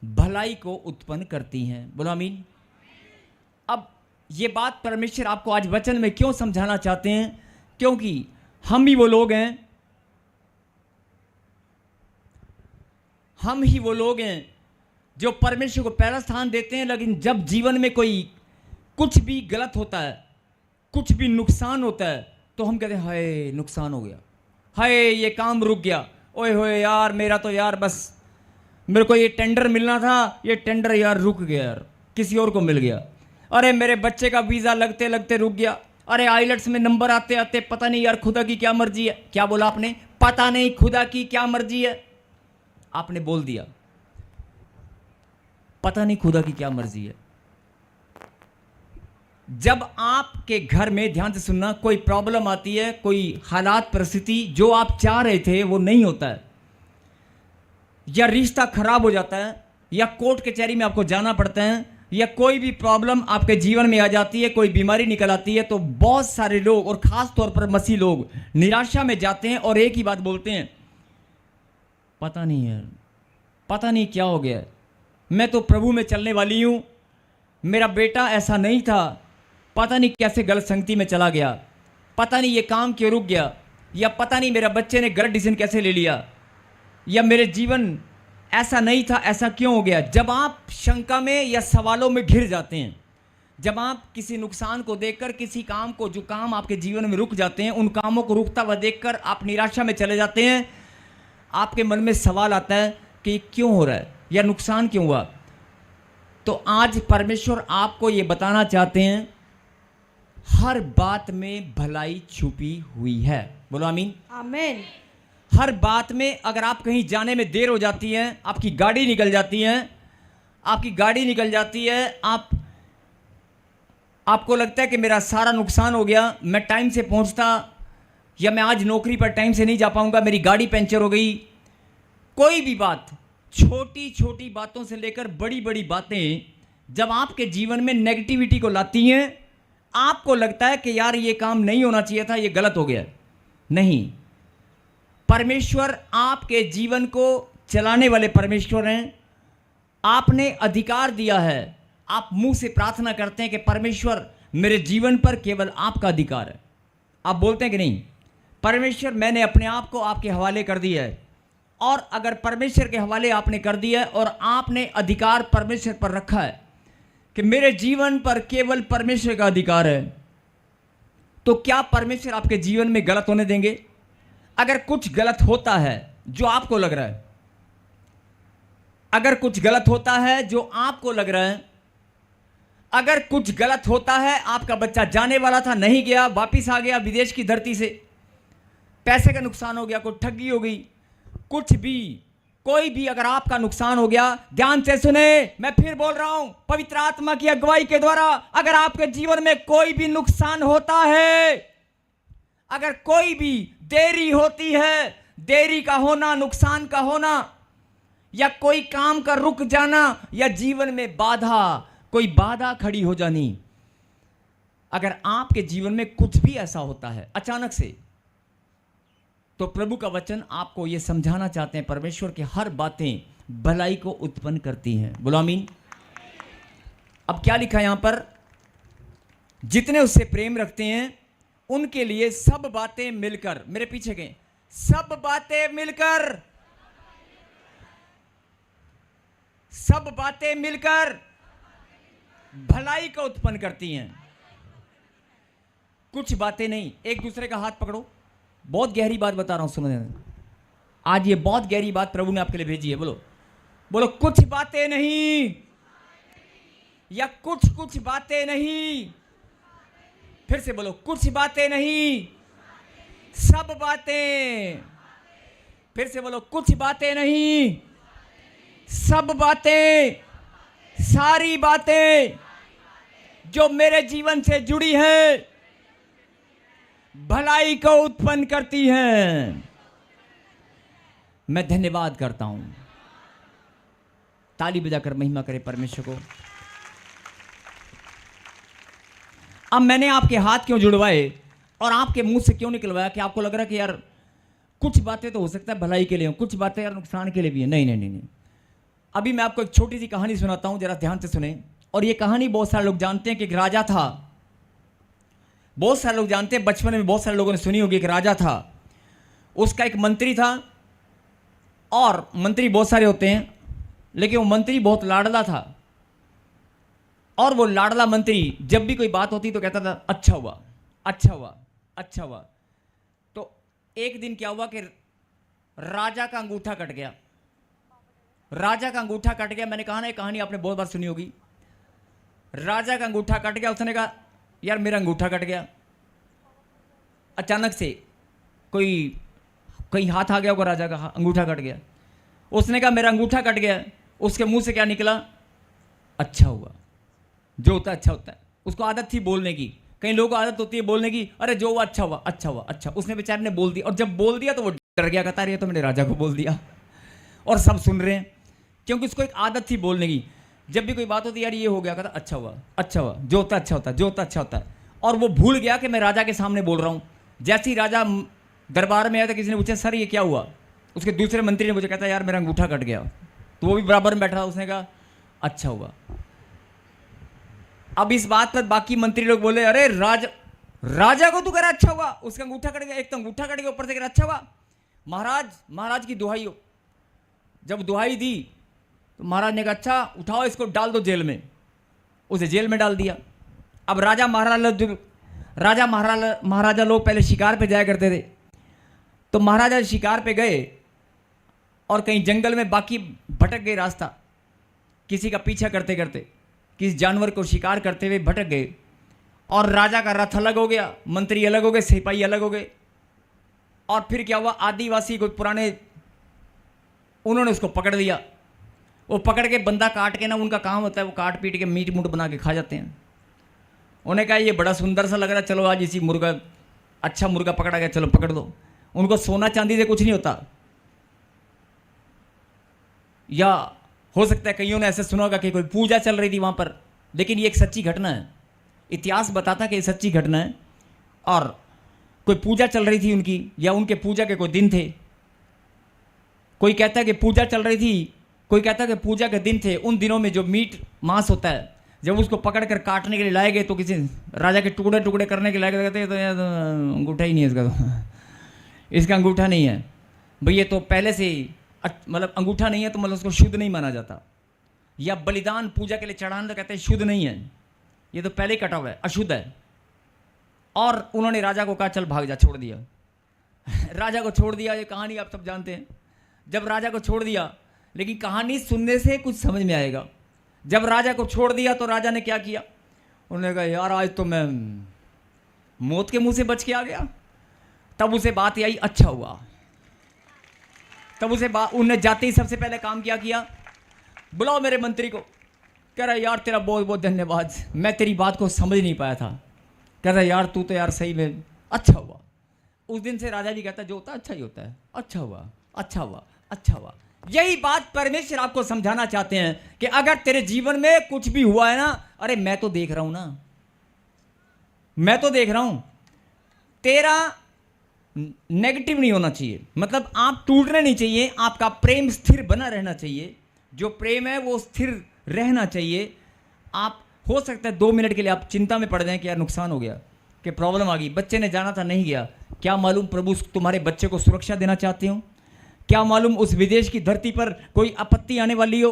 भलाई को उत्पन्न करती हैं। बोलो आमीन। अब ये बात परमेश्वर आपको आज वचन में क्यों समझाना चाहते हैं? क्योंकि हम ही वो लोग हैं, हम ही वो लोग हैं जो परमेश्वर को पहला स्थान देते हैं। लेकिन जब जीवन में कोई कुछ भी गलत होता है, कुछ भी नुकसान होता है, तो हम कहते हैं हाय नुकसान हो गया, हाय ये काम रुक गया, ओए होए यार मेरा तो यार बस मेरे को ये टेंडर मिलना था, ये टेंडर यार रुक गया, यार किसी और को मिल गया। अरे मेरे बच्चे का वीज़ा लगते लगते रुक गया। अरे आइलेट्स में नंबर आते आते पता नहीं यार खुदा की क्या मर्जी है। क्या बोला आपने? पता नहीं खुदा की क्या मर्जी है। आपने बोल दिया पता नहीं खुदा की क्या मर्जी है। जब आपके घर में, ध्यान से सुनना, कोई प्रॉब्लम आती है, कोई हालात परिस्थिति जो आप चाह रहे थे वो नहीं होता है, या रिश्ता खराब हो जाता है, या कोर्ट कचहरी में आपको जाना पड़ता है, या कोई भी प्रॉब्लम आपके जीवन में आ जाती है, कोई बीमारी निकल आती है, तो बहुत सारे लोग और खास तौर पर मसीह लोग निराशा में जाते हैं और एक ही बात बोलते हैं, पता नहीं यार, पता नहीं क्या हो गया, मैं तो प्रभु में चलने वाली हूं, मेरा बेटा ऐसा नहीं था, पता नहीं कैसे गलत संगति में चला गया, पता नहीं ये काम क्यों रुक गया, या पता नहीं मेरा बच्चे ने गलत डिसीजन कैसे ले लिया, या मेरे जीवन ऐसा नहीं था, ऐसा क्यों हो गया। जब आप शंका में या सवालों में घिर जाते हैं, जब आप किसी नुकसान को देखकर, किसी काम को, जो काम आपके जीवन में रुक जाते हैं, उन कामों को रुकता हुआ देखकर आप निराशा में चले जाते हैं, आपके मन में सवाल आता है कि क्यों हो रहा है या नुकसान क्यों हुआ। तो आज परमेश्वर आपको ये बताना चाहते हैं, हर बात में भलाई छुपी हुई है। बोलो आमीन। आमीन। हर बात में, अगर आप कहीं जाने में देर हो जाती है, आपकी गाड़ी निकल जाती है, आपकी गाड़ी निकल जाती है, आपको लगता है कि मेरा सारा नुकसान हो गया, मैं टाइम से पहुंचता, या मैं आज नौकरी पर टाइम से नहीं जा पाऊंगा, मेरी गाड़ी पंचर हो गई, कोई भी बात, छोटी छोटी बातों से लेकर बड़ी बड़ी बातें जब आपके जीवन में नेगेटिविटी को लाती हैं, आपको लगता है कि यार ये काम नहीं होना चाहिए था, ये गलत हो गया। नहीं, परमेश्वर आपके जीवन को चलाने वाले परमेश्वर हैं। आपने अधिकार दिया है, आप मुंह से प्रार्थना करते हैं कि परमेश्वर मेरे जीवन पर केवल आपका अधिकार है। आप बोलते हैं कि नहीं, परमेश्वर मैंने अपने आप को आपके हवाले कर दिया है। और अगर परमेश्वर के हवाले आपने कर दिया है और आपने अधिकार परमेश्वर पर रखा है कि मेरे जीवन पर केवल परमेश्वर का अधिकार है, तो क्या परमेश्वर आपके जीवन में गलत होने देंगे? अगर कुछ गलत होता है जो आपको लग रहा है, अगर कुछ गलत होता है जो आपको लग रहा है, अगर कुछ गलत होता है, आपका बच्चा जाने वाला था नहीं गया, वापिस आ गया विदेश की धरती से, पैसे का नुकसान हो गया, कोई ठगी हो गई, कुछ भी, कोई भी अगर आपका नुकसान हो गया, ध्यान से सुने, मैं फिर बोल रहा हूं, पवित्र आत्मा की अगुवाई के द्वारा अगर आपके जीवन में कोई भी नुकसान होता है, अगर कोई भी देरी होती है, देरी का होना, नुकसान का होना, या कोई काम का रुक जाना, या जीवन में बाधा, कोई बाधा खड़ी हो जानी, अगर आपके जीवन में कुछ भी ऐसा होता है अचानक से, तो प्रभु का वचन आपको यह समझाना चाहते हैं, परमेश्वर की हर बातें भलाई को उत्पन्न करती हैं। बोलो आमीन। अब क्या लिखा यहां पर, जितने उससे प्रेम रखते हैं उनके लिए सब बातें मिलकर, मेरे पीछे गए, सब बातें मिलकर, सब बातें मिलकर भलाई को उत्पन्न करती हैं। कुछ बातें नहीं, एक दूसरे का हाथ पकड़ो। बहुत गहरी बात बता रहा हूं, सुनो। आज ये बहुत गहरी बात प्रभु ने आपके लिए भेजी है। बोलो बोलो, कुछ बातें नहीं, या कुछ कुछ बातें नहीं। फिर से बोलो, कुछ बातें नहीं, सब बातें। फिर से बोलो, कुछ बातें नहीं, सब बातें, सारी बातें जो मेरे जीवन से जुड़ी है भलाई को उत्पन्न करती हैं। मैं धन्यवाद करता हूं। ताली बजाकर महिमा करे परमेश्वर को। अब मैंने आपके हाथ क्यों जुड़वाए और आपके मुंह से क्यों निकलवाया कि आपको लग रहा है कि यार कुछ बातें तो हो सकता है भलाई के लिए हो, कुछ बातें यार नुकसान के लिए भी है। नहीं नहीं नहीं नहीं। अभी मैं आपको एक छोटी सी कहानी सुनाता हूं, जरा ध्यान से सुने। और ये कहानी बहुत सारे लोग जानते हैं कि एक राजा था। बहुत सारे लोग जानते हैं, बचपन में बहुत सारे लोगों ने सुनी होगी। एक राजा था, उसका एक मंत्री था, और मंत्री बहुत सारे होते हैं, लेकिन वो मंत्री बहुत लाडला था। और वो लाडला मंत्री जब भी कोई बात होती तो कहता था अच्छा हुआ, अच्छा हुआ, अच्छा हुआ। तो एक दिन क्या हुआ कि राजा का अंगूठा कट गया। राजा का अंगूठा कट गया। मैंने कहा ना, ये कहानी आपने बहुत बार सुनी होगी। राजा का अंगूठा कट गया। उसने कहा यार मेरा अंगूठा कट गया। अचानक से कोई कहीं हाथ आ गया होगा, राजा का अंगूठा कट गया। उसने कहा मेरा अंगूठा कट गया। उसके मुंह से क्या निकला? अच्छा हुआ। जो होता है अच्छा होता है। उसको आदत थी बोलने की। कई लोगों को आदत होती है बोलने की, अरे जो हुआ अच्छा हुआ, अच्छा हुआ, अच्छा। उसने बेचारे ने बोल दिया, और जब बोल दिया तो वो डर गया, कहता रही है तो मैंने राजा को बोल दिया, और सब सुन रहे हैं, क्योंकि उसको एक आदत थी बोलने की। जब भी कोई बात होती यार ये हो गया, कहता अच्छा हुआ, अच्छा हुआ, जो होता अच्छा होता है, जो होता अच्छा होता है। और वो भूल गया कि मैं राजा के सामने बोल रहा हूँ। जैसे ही राजा दरबार में आया था, किसी ने पूछा सर ये क्या हुआ? उसके दूसरे मंत्री ने मुझे कहता यार मेरा अंगूठा कट गया। तो वो भी बराबर में बैठा था, उसने कहा अच्छा हुआ। अब इस बात पर बाकी मंत्री लोग बोले अरे राजा को तू कह रहा अच्छा हुआ, उसका अंगूठा कट गया। एक तो अंगूठा कट गया, ऊपर से कह रहा अच्छा हुआ। महाराज की दुहाई हो। जब दुहाई दी तो महाराज ने कहा अच्छा उठाओ इसको, डाल दो जेल में। उसे जेल में डाल दिया। अब राजा महाराजा लोग पहले शिकार पे जाया करते थे। तो महाराजा शिकार पे गए और कहीं जंगल में बाकी भटक गए रास्ता, किसी का पीछा करते करते, किसी जानवर को शिकार करते हुए भटक गए। और राजा का रथ अलग हो गया, मंत्री अलग हो गए, सिपाही अलग हो गए। और फिर क्या हुआ, आदिवासी कोई पुराने, उन्होंने उसको पकड़ लिया। वो पकड़ के बंदा काट के ना, उनका काम होता है वो काट पीट के मीट मूट बना के खा जाते हैं। उन्हें कहा ये बड़ा सुंदर सा लग रहा है, चलो आज इसी मुर्गा, अच्छा मुर्गा पकड़ा गया, चलो पकड़ दो। उनको सोना चांदी से कुछ नहीं होता। या हो सकता है कईयों ने ऐसे सुना होगा कि कोई पूजा चल रही थी वहाँ पर, लेकिन ये एक सच्ची घटना है। इतिहास बताता कि ये सच्ची घटना है। और कोई पूजा चल रही थी उनकी, या उनके पूजा के कोई दिन थे। कोई कहता है कि पूजा चल रही थी, कोई कहता है कि पूजा के दिन थे। उन दिनों में जो मीट मांस होता है, जब उसको पकड़ कर काटने के लिए लाए गए तो किसी राजा के टुकड़े टुकड़े करने के लाए गए, कहते तो यार अंगूठा ही नहीं है इसका, तो इसका अंगूठा नहीं है भाई, ये तो पहले से ही मतलब अंगूठा नहीं है तो मतलब उसको शुद्ध नहीं माना जाता। या बलिदान पूजा के लिए चढ़ाना तो कहते हैं शुद्ध नहीं है, ये तो पहले ही कटा हुआ है, अशुद्ध है। और उन्होंने राजा को कहा चल भाग जा, छोड़ दिया। राजा को छोड़ दिया, ये कहानी आप सब जानते हैं। जब राजा को छोड़ दिया, लेकिन कहानी सुनने से कुछ समझ में आएगा। जब राजा को छोड़ दिया तो राजा ने क्या किया, उन्होंने कहा यार आज तो मैं मौत के मुंह से बच के आ गया। तब उसे बात आई, अच्छा हुआ। तब उसे उनने जाते ही सबसे पहले काम क्या किया, बुलाओ मेरे मंत्री को। कह रहा यार तेरा बहुत बहुत धन्यवाद, मैं तेरी बात को समझ नहीं पाया था। कह रहा यार तू तो यार सही में अच्छा हुआ। उस दिन से राजा भी कहता जो होता है अच्छा ही होता है, अच्छा हुआ, अच्छा हुआ, अच्छा हुआ। यही बात परमेश्वर आपको समझाना चाहते हैं कि अगर तेरे जीवन में कुछ भी हुआ है ना, अरे मैं तो देख रहा हूं ना, मैं तो देख रहा हूं। तेरा नेगेटिव नहीं होना चाहिए, मतलब आप टूटने नहीं चाहिए, आपका प्रेम स्थिर बना रहना चाहिए। जो प्रेम है वो स्थिर रहना चाहिए। आप हो सकता है 2 मिनट के लिए आप चिंता में पड़ जाएं कि यार नुकसान हो गया, कि प्रॉब्लम आ गई, बच्चे ने जाना था नहीं गया। क्या मालूम प्रभु तुम्हारे बच्चे को सुरक्षा देना चाहते हो, क्या मालूम उस विदेश की धरती पर कोई आपत्ति आने वाली हो,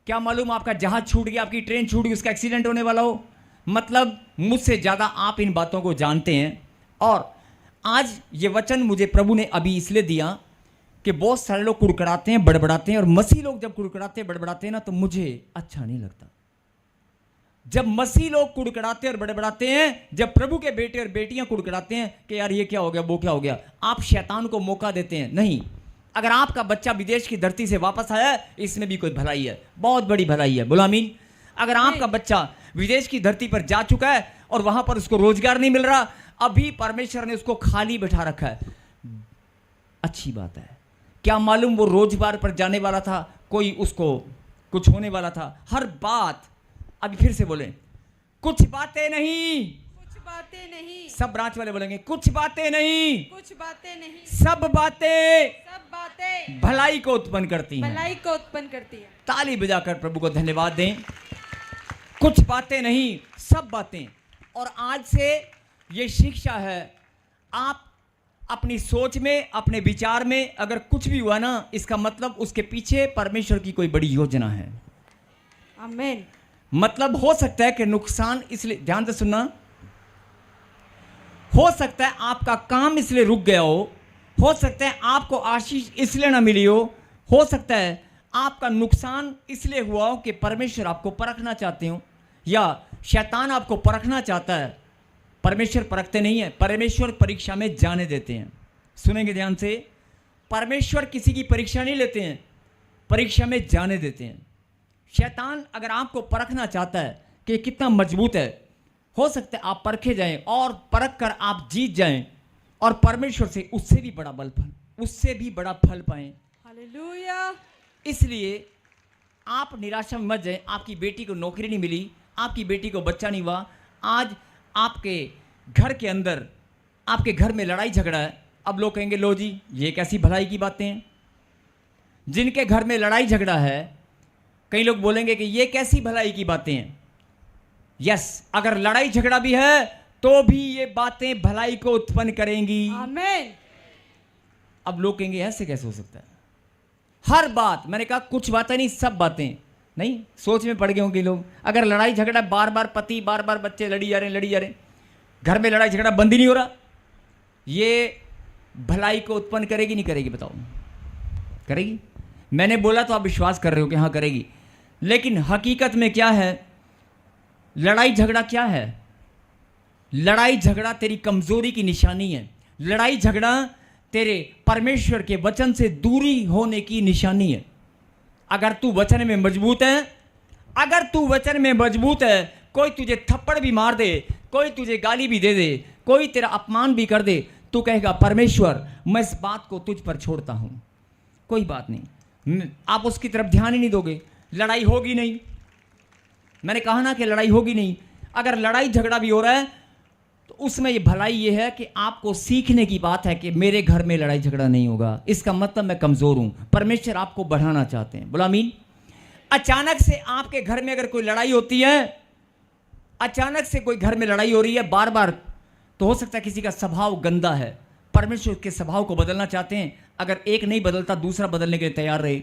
क्या मालूम आपका जहाज छूट गया, आपकी ट्रेन छूट गई, उसका एक्सीडेंट होने वाला हो। मतलब मुझसे ज़्यादा आप इन बातों को जानते हैं। और आज ये वचन मुझे प्रभु ने अभी इसलिए दिया कि बहुत सारे लोग कुड़कुड़ाते हैं, बड़बड़ाते हैं, और मसीह लोग जब कुड़कुड़ाते हैं बड़बड़ाते हैं ना तो मुझे अच्छा नहीं लगता। जब मसीह लोग कुड़कुड़ाते और बड़बड़ाते हैं, जब प्रभु के बेटे और बेटियां कुड़कुड़ाते हैं कि यार ये क्या हो गया, वो क्या हो गया, आप शैतान को मौका देते हैं। नहीं, अगर आपका बच्चा विदेश की धरती से वापस आया है, इसमें भी कोई भलाई है, बहुत बड़ी भलाई है। बोलो आमीन। अगर आपका बच्चा विदेश की धरती पर जा चुका है और वहां पर उसको रोजगार नहीं मिल रहा, अभी परमेश्वर ने उसको खाली बैठा रखा है, अच्छी बात है। क्या मालूम वो रोजगार पर जाने वाला था, कोई उसको कुछ होने वाला था। हर बात, अभी फिर से बोलें, कुछ बातें नहीं, कुछ बातें नहीं, सब ब्रांच वाले बोलेंगे कुछ बातें नहीं, कुछ बातें नहीं, सब बातें सब बातें भलाई को उत्पन्न करती हैं। भलाई को उत्पन्न करती है। ताली बजाकर प्रभु को धन्यवाद दें। कुछ बातें नहीं, सब बातें। और आज से ये शिक्षा है, आप अपनी सोच में, अपने विचार में अगर कुछ भी हुआ ना, इसका मतलब उसके पीछे परमेश्वर की कोई बड़ी योजना है। आमीन। मतलब हो सकता है कि नुकसान, इसलिए ध्यान से सुनना, हो सकता है आपका काम इसलिए रुक गया हो सकता है आपको आशीष इसलिए ना मिली हो सकता है आपका नुकसान इसलिए हुआ हो कि परमेश्वर आपको परखना चाहते हो, या शैतान आपको परखना चाहता है। परमेश्वर परखते नहीं है, परमेश्वर परीक्षा में जाने देते हैं। सुनेंगे ध्यान से, परमेश्वर किसी की परीक्षा नहीं लेते हैं, परीक्षा में जाने देते हैं। शैतान अगर आपको परखना चाहता है कि कितना मजबूत है, हो सकता है आप परखे जाएं और परख कर आप जीत जाएं और परमेश्वर से उससे भी बड़ा उससे भी बड़ा फल पाएं। हालेलुया। इसलिए आप निराशा में मत जाएं। आपकी बेटी को नौकरी नहीं मिली, आपकी बेटी को बच्चा नहीं हुआ, आज आपके घर के अंदर, आपके घर में लड़ाई झगड़ा है। अब लोग कहेंगे लो जी ये कैसी भलाई की बातें हैं। जिनके घर में लड़ाई झगड़ा है, कई लोग बोलेंगे कि ये कैसी भलाई की बातें हैं। यस, अगर लड़ाई झगड़ा भी है तो भी ये बातें भलाई को उत्पन्न करेंगी। आमीन। अब लोग कहेंगे ऐसे कैसे हो सकता है। हर बात, मैंने कहा कुछ बातें नहीं, सब बातें नहीं। सोच में पड़ गए होंगे लोग, अगर लड़ाई झगड़ा बार बार पति, बार बार बच्चे लड़ी जा रहे हैं, घर में लड़ाई झगड़ा बंद ही नहीं हो रहा, ये भलाई को उत्पन्न करेगी नहीं करेगी? बताओ, करेगी? मैंने बोला तो आप विश्वास कर रहे हो कि हाँ करेगी, लेकिन हकीकत में क्या है? लड़ाई झगड़ा क्या है? लड़ाई झगड़ा तेरी कमजोरी की निशानी है। लड़ाई झगड़ा तेरे परमेश्वर के वचन से दूरी होने की निशानी है। अगर तू वचन में मजबूत है, अगर तू वचन में मजबूत है, कोई तुझे थप्पड़ भी मार दे, कोई तुझे गाली भी दे दे, कोई तेरा अपमान भी कर दे, तू कहेगा परमेश्वर मैं इस बात को तुझ पर छोड़ता हूं, कोई बात नहीं। आप उसकी तरफ ध्यान ही नहीं दोगे, लड़ाई होगी नहीं। मैंने कहा ना कि लड़ाई होगी नहीं। अगर लड़ाई झगड़ा भी हो रहा है तो उसमें ये भलाई ये है कि आपको सीखने की बात है कि मेरे घर में लड़ाई झगड़ा नहीं होगा, इसका मतलब मैं कमज़ोर हूं। परमेश्वर आपको बढ़ाना चाहते हैं। बोला आमीन। अचानक से आपके घर में अगर कोई लड़ाई होती है, अचानक से कोई घर में लड़ाई हो रही है बार बार, तो हो सकता है किसी का स्वभाव गंदा है। परमेश्वर के स्वभाव को बदलना चाहते हैं। अगर एक नहीं बदलता दूसरा बदलने के लिए तैयार रहे,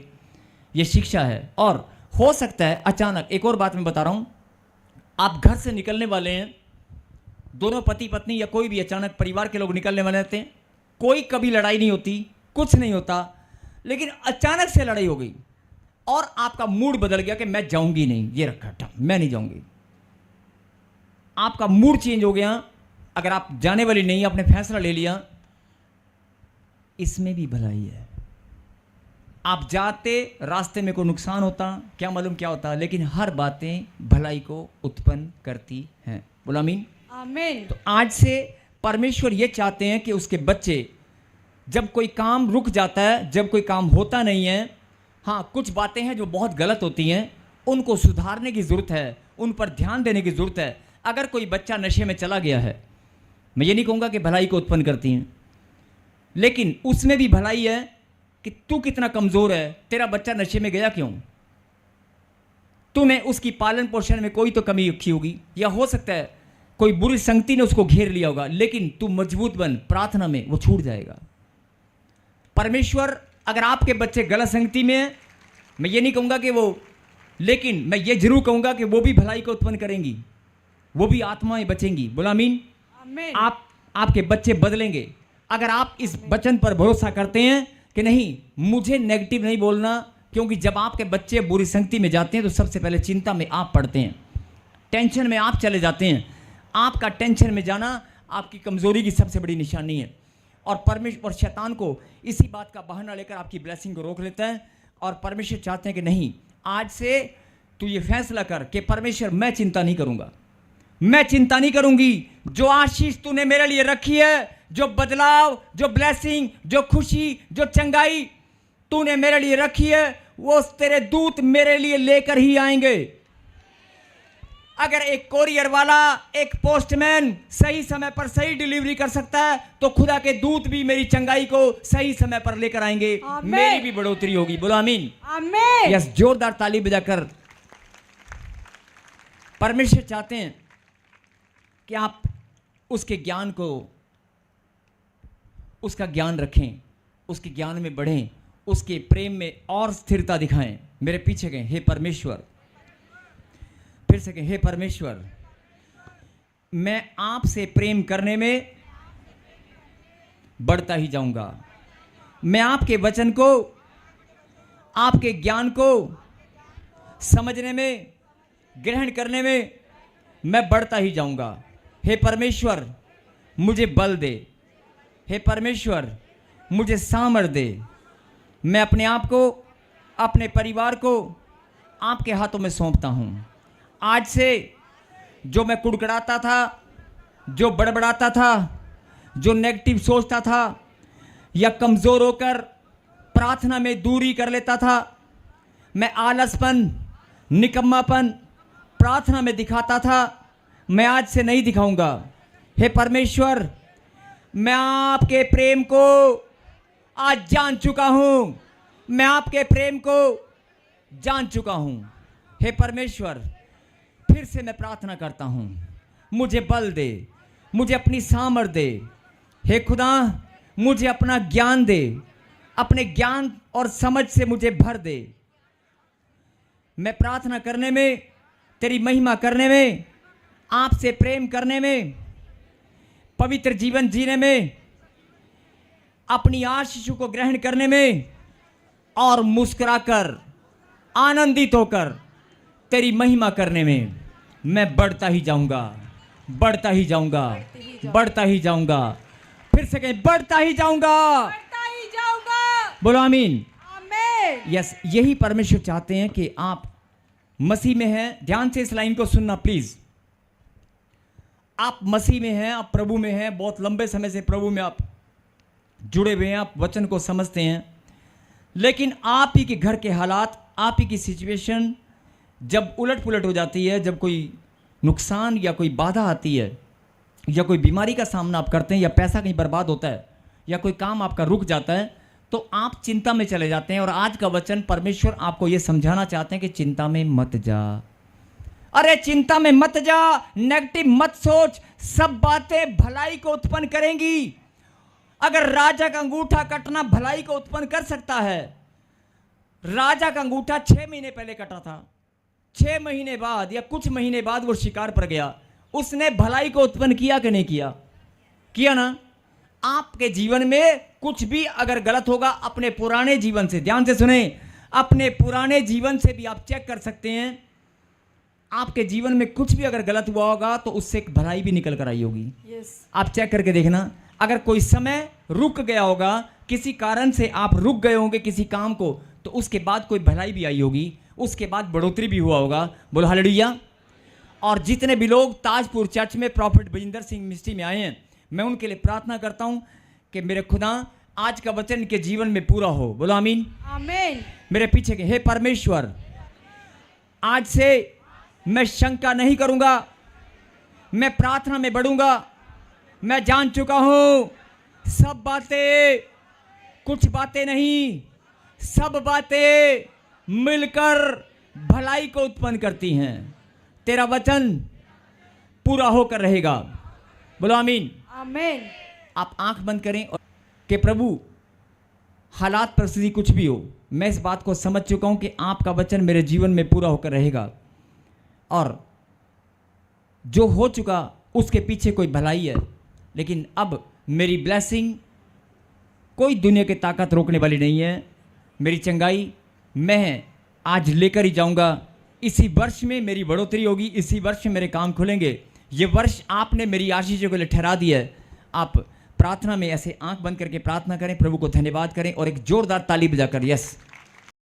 ये शिक्षा है। और हो सकता है अचानक, एक और बात मैं बता रहा हूं, आप घर से निकलने वाले हैं, दोनों पति पत्नी या कोई भी अचानक परिवार के लोग निकलने वाले रहते हैं, कोई कभी लड़ाई नहीं होती, कुछ नहीं होता, लेकिन अचानक से लड़ाई हो गई और आपका मूड बदल गया कि मैं जाऊंगी नहीं, ये रखा मैं नहीं जाऊंगी। आपका मूड चेंज हो गया। अगर आप जाने वाली नहीं, आपने फैसला ले लिया, इसमें भी भलाई है। आप जाते, रास्ते में कोई नुकसान होता, क्या मालूम क्या होता, लेकिन हर बातें भलाई को उत्पन्न करती हैं। बोला आमीन। आमीन। तो आज से परमेश्वर ये चाहते हैं कि उसके बच्चे, जब कोई काम रुक जाता है, जब कोई काम होता नहीं है, हाँ कुछ बातें हैं जो बहुत गलत होती हैं, उनको सुधारने की ज़रूरत है, उन पर ध्यान देने की ज़रूरत है। अगर कोई बच्चा नशे में चला गया है, मैं ये नहीं कहूँगा कि भलाई को उत्पन्न करती हैं, लेकिन उसमें भी भलाई है कि तू कितना कमज़ोर है, तेरा बच्चा नशे में गया क्यों, तूने उसकी पालन पोषण में कोई तो कमी रखी होगी, या हो सकता है कोई बुरी संगति ने उसको घेर लिया होगा, लेकिन तू मजबूत बन, प्रार्थना में वो छूट जाएगा। परमेश्वर, अगर आपके बच्चे गलत संगति में हैं, मैं ये नहीं कहूँगा कि वो, लेकिन मैं ये जरूर कहूँगा कि वो भी भलाई को उत्पन्न करेंगी, वो भी आत्माएं बचेंगी। बोला आमीन। आपके बच्चे बदलेंगे। अगर आप इस वचन पर भरोसा करते हैं कि नहीं, मुझे नेगेटिव नहीं बोलना, क्योंकि जब आपके बच्चे बुरी संगति में जाते हैं तो सबसे पहले चिंता में आप पड़ते हैं, टेंशन में आप चले जाते हैं। आपका टेंशन में जाना आपकी कमज़ोरी की सबसे बड़ी निशानी है। और परमेश्वर शैतान को इसी बात का बहाना लेकर आपकी ब्लेसिंग को रोक लेता है। और परमेश्वर चाहते हैं कि नहीं, आज से तू ये फैसला कर कि परमेश्वर मैं चिंता नहीं करूँगा, मैं चिंता नहीं करूँगी। जो आशीष तूने मेरे लिए रखी है, जो बदलाव, जो ब्लेसिंग, जो खुशी, जो चंगाई तूने मेरे लिए रखी है, वो तेरे दूत मेरे लिए लेकर ही आएंगे। अगर एक कोरियर वाला, एक पोस्टमैन सही समय पर सही डिलीवरी कर सकता है, तो खुदा के दूत भी मेरी चंगाई को सही समय पर लेकर आएंगे, मेरी भी बढ़ोतरी होगी। बोलो आमीन। आमीन। यस, जोरदार ताली बजाकर। परमेश्वर चाहते हैं कि आप उसके ज्ञान को, उसका ज्ञान रखें, उसके ज्ञान में बढ़ें, उसके प्रेम में और स्थिरता दिखाएं। मेरे पीछे गए, हे परमेश्वर, फिर से कहें, हे परमेश्वर, मैं आपसे प्रेम करने में बढ़ता ही जाऊंगा। मैं आपके वचन को, आपके ज्ञान को समझने में, ग्रहण करने में मैं बढ़ता ही जाऊंगा। हे परमेश्वर, मुझे बल दे। हे परमेश्वर, मुझे सामर्थ दे। मैं अपने आप को, अपने परिवार को आपके हाथों में सौंपता हूं। आज से जो मैं कुड़कुड़ाता था, जो बड़बड़ाता था, जो नेगेटिव सोचता था, या कमज़ोर होकर प्रार्थना में दूरी कर लेता था, मैं आलसपन, निकम्मापन प्रार्थना में दिखाता था, मैं आज से नहीं दिखाऊंगा। हे परमेश्वर, मैं आपके प्रेम को आज जान चुका हूं, मैं आपके प्रेम को जान चुका हूं। हे परमेश्वर, फिर से मैं प्रार्थना करता हूं, मुझे बल दे, मुझे अपनी सामर्थ दे। हे खुदा, मुझे अपना ज्ञान दे, अपने ज्ञान और समझ से मुझे भर दे। मैं प्रार्थना करने में, तेरी महिमा करने में, आपसे प्रेम करने में, पवित्र जीवन जीने में, अपनी आशीषों को ग्रहण करने में और मुस्कुराकर, आनंदित होकर तेरी महिमा करने में मैं बढ़ता ही जाऊंगा, बढ़ता ही जाऊंगा, बढ़ता ही जाऊंगा। फिर से कहें, बढ़ता ही जाऊंगा, बढ़ता ही जाऊंगा। बोलो आमीन। आमीन। यस, यही परमेश्वर चाहते हैं कि आप मसीह में हैं। ध्यान से इस लाइन को सुनना प्लीज। आप मसीह में हैं, आप प्रभु में हैं, बहुत लंबे समय से प्रभु में आप जुड़े हुए हैं, आप वचन को समझते हैं। लेकिन आप ही के घर के हालात, आप ही की सिचुएशन जब उलट पुलट हो जाती है, जब कोई नुकसान या कोई बाधा आती है, या कोई बीमारी का सामना आप करते हैं, या पैसा कहीं बर्बाद होता है, या कोई काम आपका रुक जाता है, तो आप चिंता में चले जाते हैं। और आज का वचन परमेश्वर आपको ये समझाना चाहते हैं कि चिंता में मत जा। अरे चिंता में मत जा, नेगेटिव मत सोच, सब बातें भलाई को उत्पन्न करेंगी। अगर राजा का अंगूठा कटना भलाई को उत्पन्न कर सकता है, राजा का अंगूठा 6 महीने पहले कटा था, 6 महीने बाद या कुछ महीने बाद वो शिकार पर गया, उसने भलाई को उत्पन्न किया कि नहीं किया? किया ना। आपके जीवन में कुछ भी अगर गलत होगा, अपने पुराने जीवन से, ध्यान से सुने, अपने पुराने जीवन से भी आप चेक कर सकते हैं। आपके जीवन में कुछ भी अगर गलत हुआ होगा तो उससे एक भलाई भी निकल कर आई होगी। आप चेक करके देखना। अगर कोई समय रुक गया होगा, किसी कारण से आप रुक गए होंगे किसी काम को, तो उसके बाद कोई भलाई भी आई होगी, उसके बाद बढ़ोतरी भी हुआ होगा। बोलो हालेलुया। और जितने भी लोग ताजपुर चर्च में प्रॉफिट बजिंदर सिंह मिनिस्ट्री में आए हैं, मैं उनके लिए प्रार्थना करता हूं कि मेरे खुदा आज का वचन इनके जीवन में पूरा हो। बोलो आमीन। आमीन। मेरे पीछे के हे परमेश्वर, आज से मैं शंका नहीं करूंगा, मैं प्रार्थना में बढ़ूंगा। मैं जान चुका हूं सब बातें, कुछ बातें नहीं, सब बातें मिलकर भलाई को उत्पन्न करती हैं। तेरा वचन पूरा होकर रहेगा। बोलो आमीन। आमीन। आप आंख बंद करें और कि प्रभु हालात परिस्थिति कुछ भी हो, मैं इस बात को समझ चुका हूं कि आपका वचन मेरे जीवन में पूरा होकर रहेगा, और जो हो चुका उसके पीछे कोई भलाई है। लेकिन अब मेरी ब्लेसिंग कोई दुनिया की ताकत रोकने वाली नहीं है। मेरी चंगाई मैं आज लेकर ही जाऊंगा। इसी वर्ष में मेरी बढ़ोतरी होगी, इसी वर्ष में मेरे काम खुलेंगे। ये वर्ष आपने मेरी आशीषों के लिए ठहरा दिया है। आप प्रार्थना में ऐसे आंख बंद करके प्रार्थना करें, प्रभु को धन्यवाद करें और एक जोरदार ताली बजाकर यस